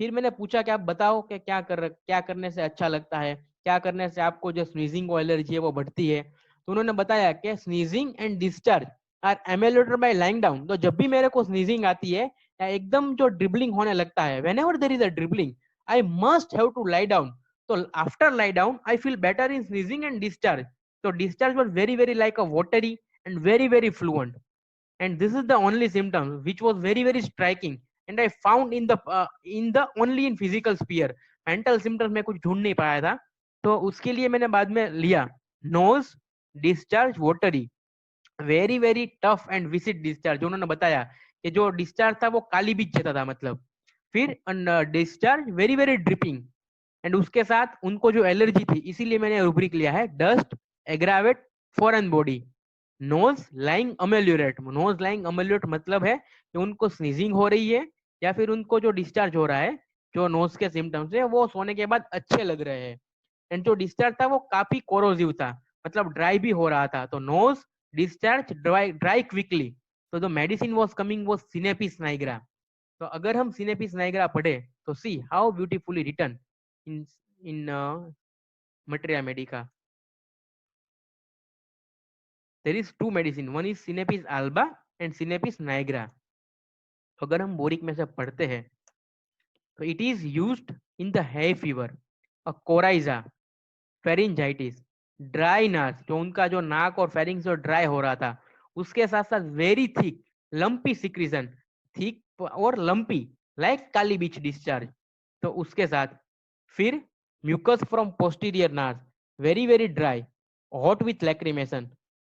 फिर मैंने पूछा कि आप बताओ कि क्या करने से अच्छा लगता है, क्या करने से आपको जो स्नीजिंग को एलर्जी है वो बढ़ती है। तो उन्होंने बताया कि sneezing and discharge are ameliorated by lying down. तो जब भी मेरे को स्नीजिंग आती है या एकदम जो ड्रिबलिंग होने लगता है, whenever there is a dribbling I must have to lie down. तो after lie down I feel better in sneezing and discharge. तो discharge was very like a watery and very fluent, and this is the only symptom which was very striking, and I found in the only in physical sphere। mental symptoms में कुछ ढूंढ नहीं पाया था, तो उसके लिए मैंने बाद में लिया nose discharge watery, very tough and viscid discharge. उन्होंने बताया कि जो डिस्चार्ज था वो काली बीज जैसा था, मतलब। फिर डिस्चार्ज वेरी ड्रिपिंग, एंड उसके साथ उनको जो एलर्जी थी, इसीलिए मैंने रूब्रिक लिया है dust aggravate foreign body nose lying ameliorate. Nose lying ameliorate मतलब है कि उनको स्नीजिंग हो रही है या फिर उनको जो डिस्चार्ज हो रहा है, जो नोज के सिम्टम्स है वो सोने के बाद अच्छे लग रहे हैं। एंड जो डिस्चार्ज था वो काफी कोरोसिव था, मतलब ड्राई भी हो रहा था। तो नोज डिस्चार्ज ड्राई क्विकली। तो the medicine was coming was sinapis nigra. तो अगर हम सिनेपिस नाइग्रा पढ़े तो see how beautifully written in Materia Medica. There is two medicine, one is Synapis alba and Synapis nigra. तो अगर हम boric में से पढ़ते हैं तो it is used in the hay fever, a coryza, pharyngitis, dry nurse, जो उनका जो नाक और फेरिंग्स जो ड्राई हो रहा था, उसके साथ साथ very thick lumpy secretion, thick और लंपी लाइक काली बीच डिस्चार्ज। तो उसके साथ फिर mucus from posterior nares, very dry, hot with lacrimation,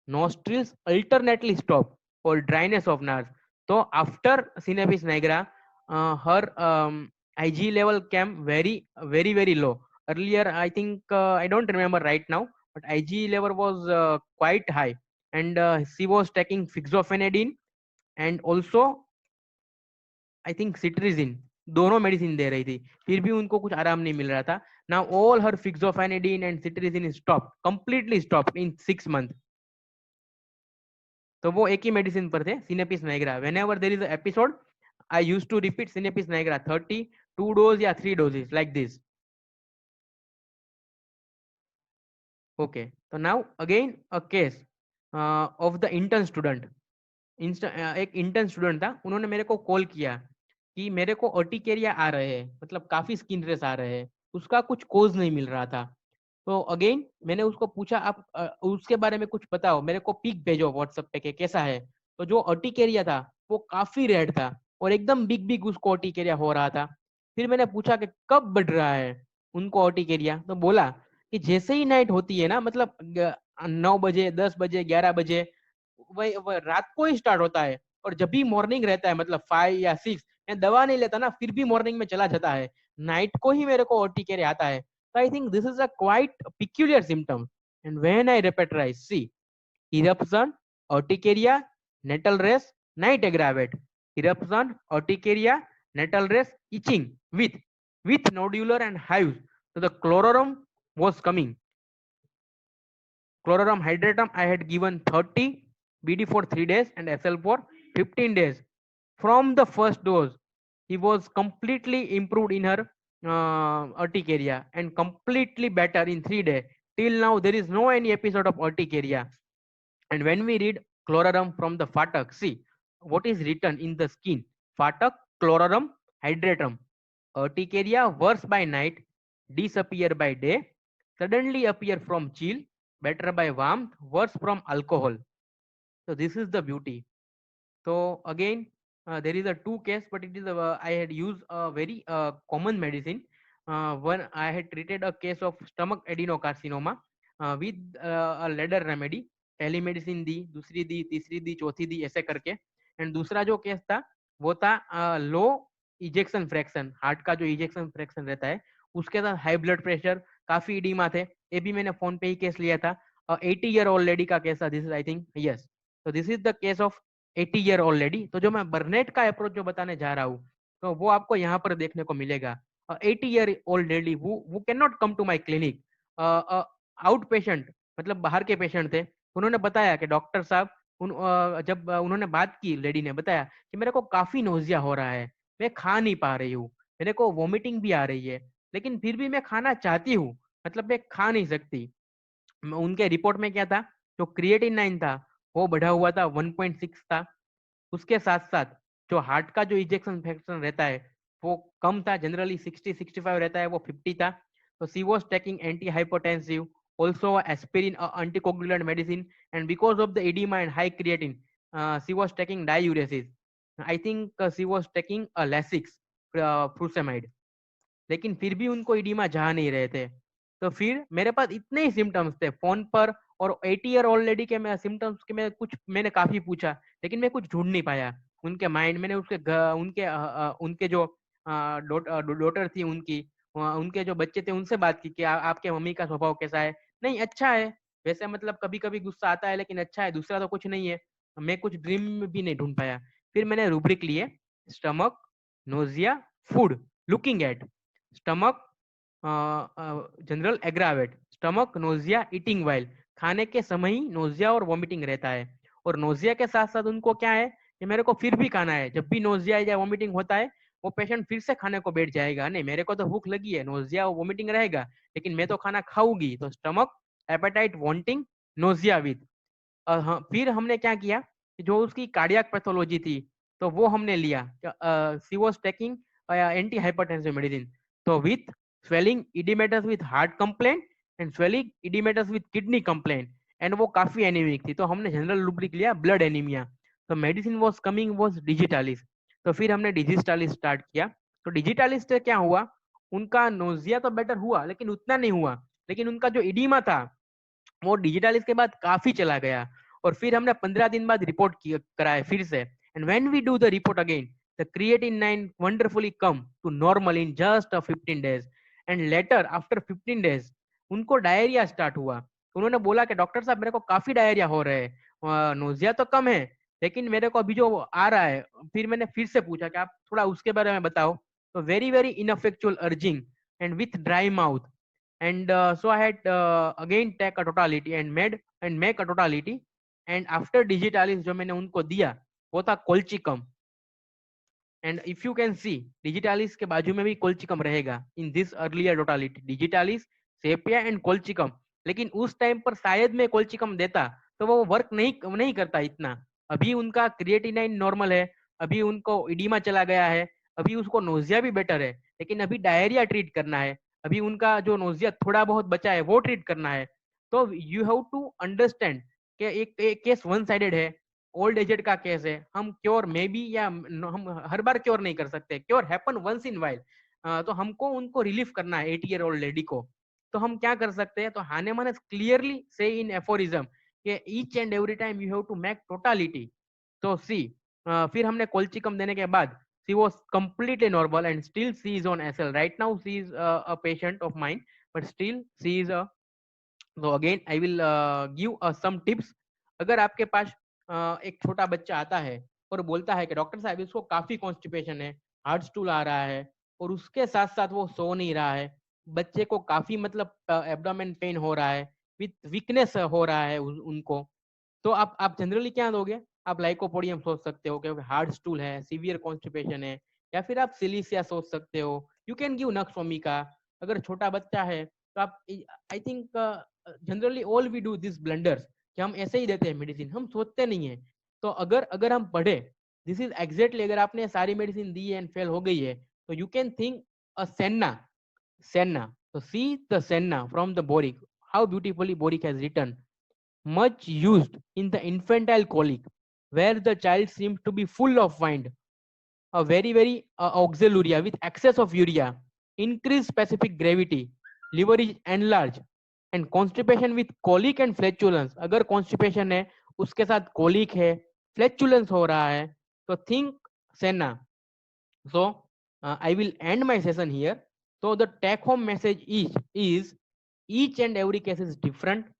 nostrils alternately stop or dryness of nares. So after Synapis nigra, her IG level came very low. Earlier, I think I don't remember right now, but IG level was quite high, and she was taking fixofenadine and also I think cetirizine, दोनों medicine दे रही थी, फिर भी उनको कुछ आराम नहीं मिल रहा था. Now all her fexofenadine and cetirizine stop, completely stop in 6 months. तो वो एक ही मेडिसिन पर थे, sinapis nigra. Whenever there is a episode I used to repeat sinapis nigra 32 dose या 3 doses लाइक दिस. ओके, तो now again a case of the intern student. एक intern student था, उन्होंने मेरे को कॉल किया कि मेरे को अर्टिकेरिया आ रहे हैं, मतलब काफी स्किन रेस आ रहे हैं, उसका कुछ कोज नहीं मिल रहा था. तो अगेन मैंने उसको पूछा आप उसके बारे में कुछ बताओ, मेरे को पिक भेजो व्हाट्सएप पे कि कैसा है. तो जो अर्टिकेरिया था वो काफी रेड था और एकदम बिग बिग उसको अर्टिकेरिया हो रहा था. फिर मैंने पूछा कि कब बढ़ रहा है उनको अर्टिकेरिया. तो बोला कि जैसे ही नाइट होती है ना, मतलब 9 बजे, 10 बजे, 11 बजे, वह रात को ही स्टार्ट होता है, और जब भी मॉर्निंग रहता है मतलब 5 या 6, मैं दवा नहीं लेता ना, फिर भी मॉर्निंग में चला जाता है, नाइट को ही मेरे को अर्टिकेरिया आता है. So I think this is a quite peculiar symptom. And when I repetize, see, eruption, urticaria, natal rash, night aggravate. Eruption, urticaria, natal rash, itching with nodular and hives. So the chlororum was coming. Chlororum hydratum I had given 30, BD for 3 days and SL for 15 days. From the first dose, he was completely improved in her urticaria and completely better in 3 days. Till now, there is no any episode of urticaria. And when we read chlororum from the Phatak, see what is written in the skin. Phatak, chlororum hydratum. Urticaria worse by night, disappear by day, suddenly appear from chill, better by warmth, worse from alcohol. So this is the beauty. So again, there is a 2 case, but it is I had used a very common medicine. One I had treated a case of stomach adenocarcinoma with a ladder remedy. पहली medicine दी, दूसरी दी, तीसरी दी, चौथी दी, ऐसे करके. And दूसरा जो case था वो था लो इजेक्शन फ्रैक्शन, हार्ट का जो इजेक्शन फ्रैक्शन रहता है उसके साथ हाई ब्लड प्रेशर, काफी इडीमा थे. ये भी मैंने फोन पे ही केस लिया था. 80-year-old लेडी का केस था. This is I think yes. तो this is the case of 80-year-old lady. तो जो मैं बर्नेट का अप्रोच जो बताने जा रहा हूँ, तो वो आपको यहाँ पर देखने को मिलेगा. 80-year-old लेडी वो can not come to my clinic. Out patient, मतलब बाहर के पेशेंट थे. उन्होंने बताया कि डॉक्टर साहब, जब उन्होंने बात की, लेडी ने बताया कि मेरे को काफी नोजिया हो रहा है, मैं खा नहीं पा रही हूँ, मेरे को वॉमिटिंग भी आ रही है, लेकिन फिर भी मैं खाना चाहती हूँ, मतलब मैं खा नहीं सकती. उनके रिपोर्ट में क्या था, जो क्रिएटिन 9 था वो बढ़ा हुआ था, 1.6 था. उसके साथ साथ जो हार्ट का जो इजेक्शन फ्रैक्शन रहता है वो कम था, जनरली 60-65 रहता है, वो 50 था. तो she was taking anti hypotensive, also aspirin, anticoagulant medicine, and because of the edema and high creatine, she was taking diuresis. I think she was taking a Lasix, furosemide. लेकिन फिर भी उनको इडीमा जा नहीं रहे थे. तो फिर मेरे पास इतने ही सिम्टम्स थे फोन पर, और 80-year-old लेडी के मैं सिम्टम्स के मैं कुछ मैंने काफी पूछा, लेकिन मैं कुछ ढूंढ नहीं पाया उनके माइंड. मैंने उनके जो डॉटर थी उनकी, उनके जो बच्चे थे उनसे बात की कि आपके मम्मी का स्वभाव कैसा है. नहीं, अच्छा है वैसे, मतलब कभी कभी गुस्सा आता है लेकिन अच्छा है, दूसरा तो कुछ नहीं है. मैं कुछ ड्रीम में भी नहीं ढूंढ पाया. फिर मैंने रूब्रिक लिए, stomach, nausea, food, looking at, stomach general aggravate, stomach nausea, eating while, खाने के समय ही नोजिया और वॉमिटिंग रहता है. और नोजिया के साथ साथ उनको क्या है कि मेरे को फिर भी खाना है. जब भी नोजिया या वॉमिटिंग होता है वो पेशेंट फिर से खाने को बैठ जाएगा, नहीं मेरे को तो भूख लगी है, नोजिया और वॉमिटिंग रहेगा लेकिन मैं तो खाना खाऊंगी. तो stomach, appetite, wanting, nausea with. फिर हमने क्या किया, जो उसकी कार्डियक पैथोलॉजी थी तो वो हमने लिया. She was taking anti hypertensive medicine. तो with swelling edematous with heart complaint and swelling edematous with kidney complaint, and वो काफी एनीमिक थी. तो हमने जनरल लुब्रिक लिया, ब्लड एनीमिया. तो medicine was coming was digitalis. तो फिर हमने डिजिटालिस स्टार्ट किया. तो डिजिटालिस से क्या हुआ, उनका नोजिया तो बेटर हुआ लेकिन उतना नहीं हुआ, लेकिन उनका जो इडीमा था वो डिजिटालिस के बाद काफी चला गया. और फिर हमने 15 दिन बाद रिपोर्ट कराया फिर से. And when we do the report again, the creatinine wonderfully come to normal in just 15 days. And later after 15 days उनको डायरिया स्टार्ट हुआ. उन्होंने बोला कि डॉक्टर साहब मेरे को काफी डायरिया हो रहे हैं, नोजिया तो कम है लेकिन मेरे को अभी जो आ रहा है. फिर मैंने फिर से पूछा कि आप थोड़ा उसके बारे में बताओ. तो very very ineffectual urging and with dry mouth. And so I had again take a totality and make a totality. And after digitalis जो मैंने उनको दिया वो था colchicum. And if you can see digitalis के बाजू में भी colchicum रहेगा in this earlier totality. digitalis, sepia and colchicum. लेकिन उस टाइम पर शायद मैं colchicum देता तो वो वर्क नहीं करता इतना. अभी उनका क्रिएटिनाइन नॉर्मल है, अभी उनको इडीमा चला गया है, अभी उसको नोजिया भी बेटर है, लेकिन अभी डायरिया ट्रीट करना है, अभी उनका जो नोजिया थोड़ा बहुत बचा है वो ट्रीट करना है. तो यू हैव टू अंडरस्टैंड कि एक केस वन साइडेड है, ओल्ड एजेड का केस है, हम क्योर मे बी या हम हर बार क्योर नहीं कर सकते, cure happen once in while. तो हमको उनको रिलीफ करना है 80 ईयर ओल्ड लेडी को. तो हम क्या कर सकते हैं, तो हानेमान क्लियरली से इन एफोरिज्म कि each and every time you have to make totality. तो सी फिर हमने कोल्चिकम देने के बाद she was completely normal and still she is on SL right now. She is a patient of mine, but still she is a. So again I will give some tips. अगर आपके पास एक छोटा बच्चा आता है और बोलता है कि डॉक्टर साहब इसको काफी कॉन्स्टिपेशन है, हार्ड स्टूल आ रहा है और उसके साथ साथ वो सो नहीं रहा है, बच्चे को काफी मतलब एब्डोमेन पेन हो रहा है, विथ वीकनेस हो रहा है उनको, तो आप जनरली क्या दोगे? आप लाइकोपोडियम सोच सकते हो क्योंकि हार्ड स्टूल है, सीवियर कॉन्स्टिपेशन है, या फिर आप सिलिसिया सोच सकते हो. You can give nux vomica. अगर छोटा बच्चा है तो आप I think generally all we do this blunders कि हम ऐसे ही देते हैं मेडिसिन, हम सोचते नहीं है. तो अगर हम पढ़े दिस इज एग्जैक्टली, अगर आपने सारी मेडिसिन दी है एंड फेल हो गई है तो you can think a senna. तो see the senna from the Boericke, how beautifully Boericke has written. Much used in the infantile colic where the child seems to be full of wind, a very oxaluria with excess of urea, increased specific gravity, liver is enlarged, and constipation with colic and flatulence. अगर constipation है उसके साथ colic है, flatulence हो रहा है, तो think senna. So I will end my session here. So the take home message is each and every case is different.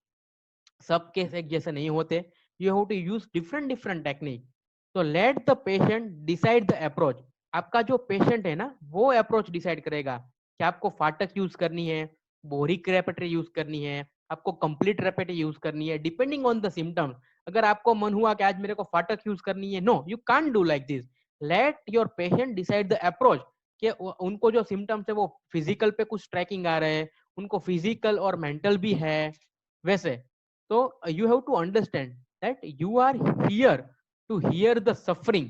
सब केस एक जैसे नहीं होते. You have to use different technique. तो let the patient decide the approach. आपका जो patient है ना वो अप्रोच डिसाइड करेगा कि आपको फाटक यूज करनी है, बोरिक रेपेटरी यूज करनी है, आपको कंप्लीट रेपेटरी यूज करनी है, डिपेंडिंग ऑन द सिम्टम्स. अगर आपको मन हुआ कि आज मेरे को फाटक यूज करनी है, no you can't do like this. Let your patient decide the approach कि उनको जो सिम्टम्स है वो फिजिकल पे कुछ ट्रैकिंग आ रहे हैं, उनको फिजिकल और मेंटल भी है वैसे. So you have to understand that you are here to hear the suffering.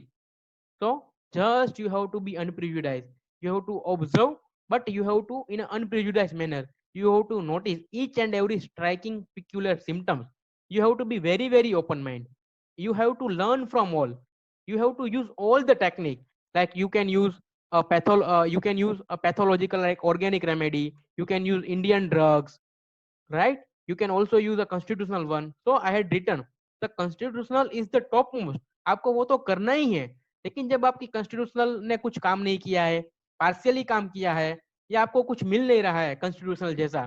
So just you have to be unprejudiced. You have to observe, but you have to in an unprejudiced manner. You have to notice each and every striking peculiar symptoms. You have to be very open mind. You have to learn from all. You have to use all the technique. Like you can use you can use a pathological like organic remedy. You can use Indian drugs, right? You can also use a constitutional one. So I had written the constitutional is the topmost. आपको वो तो करना ही है, लेकिन जब आपकी constitutional ने कुछ काम नहीं किया है, पार्शियली काम किया है, या आपको कुछ मिल नहीं रहा है constitutional जैसा,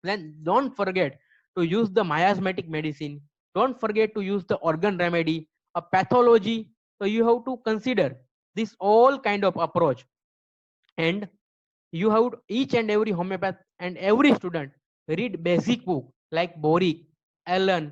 then don't forget to use the miasmatic medicine. Don't forget to use the organ remedy, a pathology. So you have to consider this all kind of approach, and you have each and every homeopath and every student read basic book like Boric, Allen,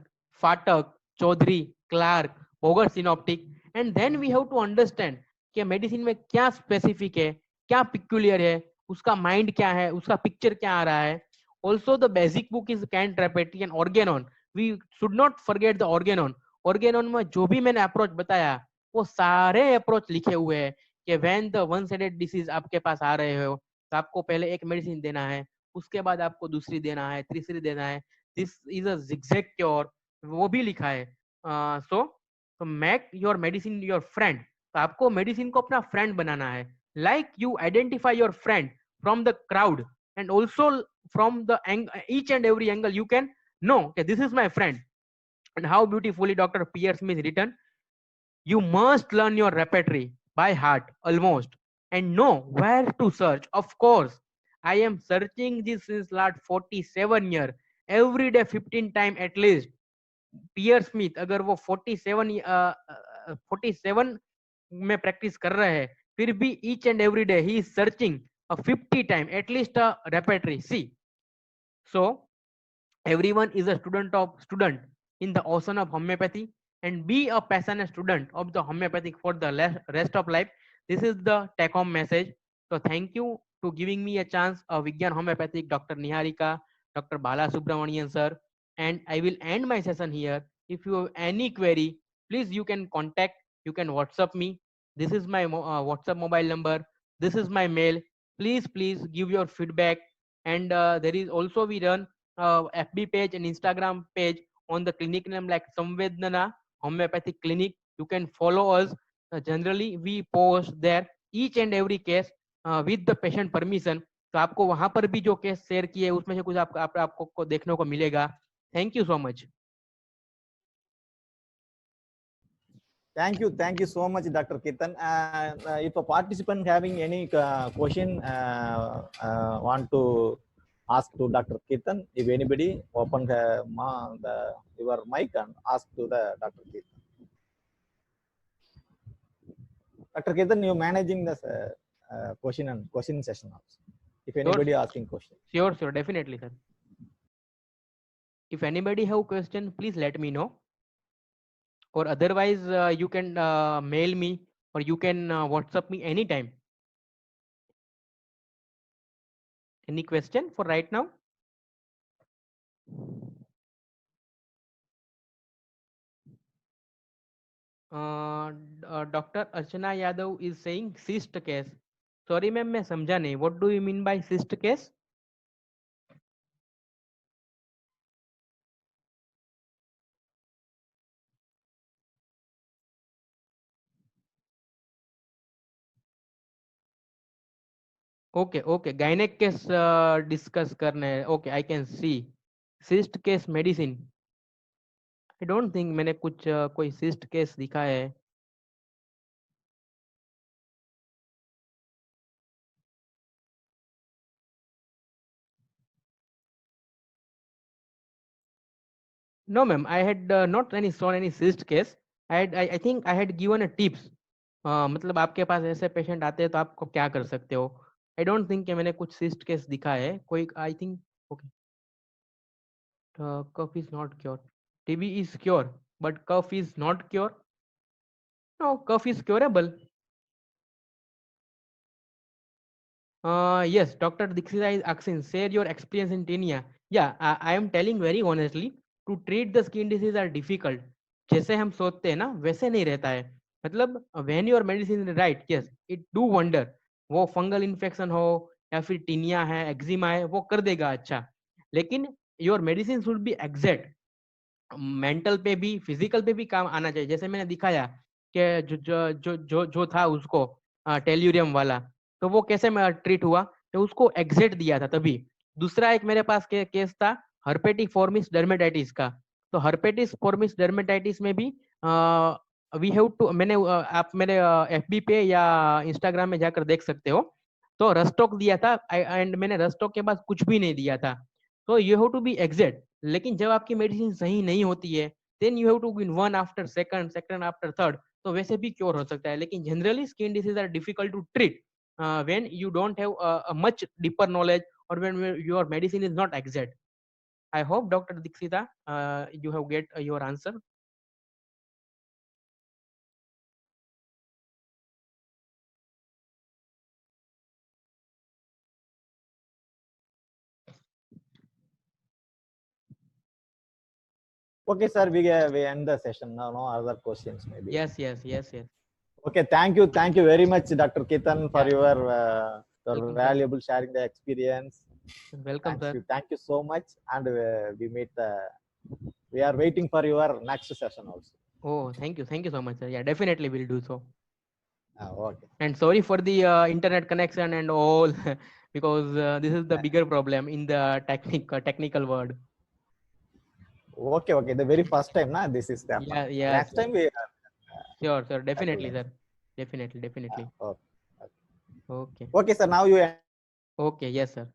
Fatak, Chaudhary, Clark, Boger Synoptic, and then we have to understand कि medicine में क्या specific है, क्या peculiar है, उसका mind क्या है, उसका पिक्चर क्या आ रहा है. Also the basic book is Kant Rapeti and Organon. We should not forget the Organon. Organon में जो भी मैंने अप्रोच बताया वो सारे अप्रोच लिखे हुए हैं कि when the one sided disease आपके पास आ रहे हो तो आपको पहले एक मेडिसिन देना है, उसके बाद आपको दूसरी देना है, तीसरी देना है. This is a zigzag cure, वो भी लिखा है. So make your medicine your friend. तो आपको मेडिसिन को अपना फ्रेंड बनाना है. Like you identify your friend from the crowd and also from the each and every angle you can know okay, this is my friend. And how beautifully Dr. Pierre Smith written, you must learn your repertory by heart almost and know where to search. Of course, I am searching this since last 47 year, every day 15 time at least. Pierre Schmidt अगर वो 47 में practice कर रहे हैं, फिर भी each and every day he is searching 50 time at least repertory. See, so everyone is a student in the ocean of homeopathy, and be a passionate student of the homeopathic for the rest of life. This is the take home message. So thank you to giving me a chance, Vigyan Homeopathic, Dr. Niharika, Dr. Bala Subramanian sir, and I will end my session here. If you have any query, please you can contact, you can WhatsApp me. This is my WhatsApp mobile number, this is my mail. Please give your feedback. And there is also, we run FB page and Instagram page on the clinic name like Samvedana Homeopathic Clinic. You can follow us. Generally we post there each and every case with the patient permission. तो आपको वहां पर भी जो case share किए उसमें से कुछ आपको देखने को मिलेगा. Thank you so much. Thank you so much, Dr. Ketan. If a participant having any question want to ask to Dr. Ketan, if anybody open your mic and ask to the Dr. Ketan. Dr. Ketan, you managing this question session also. If anybody asking question. Sure, definitely, sir. If anybody have question, please let me know. Or otherwise, you can mail me or you can WhatsApp me anytime. Any question for right now? Dr. Archana Yadav is saying cyst case. Sorry ma'am, मैं समझा नहीं. What do you mean by cyst case? Okay. Gynec case discuss करना है. Okay, I can see. Cyst case medicine. I don't think मैंने कुछ कोई cyst case दिखा है. No ma'am, I had not shown any cyst case. I think I had given a tips. मतलब आपके पास ऐसे पेशेंट आते हैं तो आपको क्या कर सकते हो. I don't think कि मैंने कुछ cyst case दिखा है. कोई I think okay. Cough is not cure. TB is cure, but cough is not cure. No, cough is curable. Yes, Dr. Dixita is asking, share your experience in tinea. Yeah, I am telling very honestly, to treat the skin disease are difficult. जैसे हम सोचते हैं ना वैसे नहीं रहता है. मतलब when your medicine is right, yes, it do wonder. वो फंगल इन्फेक्शन हो या फिर टीनिया है, एक्जिमा है, वो कर देगा अच्छा. लेकिन your medicine should be exact. Mental पे भी फिजिकल पे भी काम आना चाहिए. जैसे मैंने दिखाया कि जो था उसको टेल्यूरियम वाला, तो वो कैसे ट्रीट हुआ, तो उसको एग्जेट दिया था तभी. दूसरा एक मेरे पास केस था हर्पेटिफॉर्मिस डर्मेटाइटिस का. तो हर्पेटिफॉर्मिस डर्मेटाइटिस में भी वी हैव टू, मैंने आप मेरे एफबी पे या इंस्टाग्राम में जाकर देख सकते हो. तो रस्टॉक दिया था एंड मैंने रस्टॉक के बाद कुछ भी नहीं दिया था. तो you have to be exact. लेकिन जब आपकी मेडिसिन सही नहीं होती है, then you have to give one after second after third, तो वैसे भी क्योर हो सकता है. लेकिन generally skin disease are difficult to treat when you don't have a much deeper knowledge or when your medicine is not exact. I hope Dr. Dixita you have get your answer. Okay, sir, we end the session now. No other questions maybe. Yes. Okay, thank you very much, Dr. Ketan, for your valuable sharing the experience. Welcome, sir. Thank you so much, and we are waiting for your next session also. Oh, thank you so much, sir. Yeah, definitely will do so. Okay. And sorry for the internet connection and all because this is the bigger problem in the technical word. Okay. The very first time, na, this is the Yeah. next time we. Sure, definitely, sir. definitely. Okay. Okay. Okay, sir. Now you Okay. Yes, sir.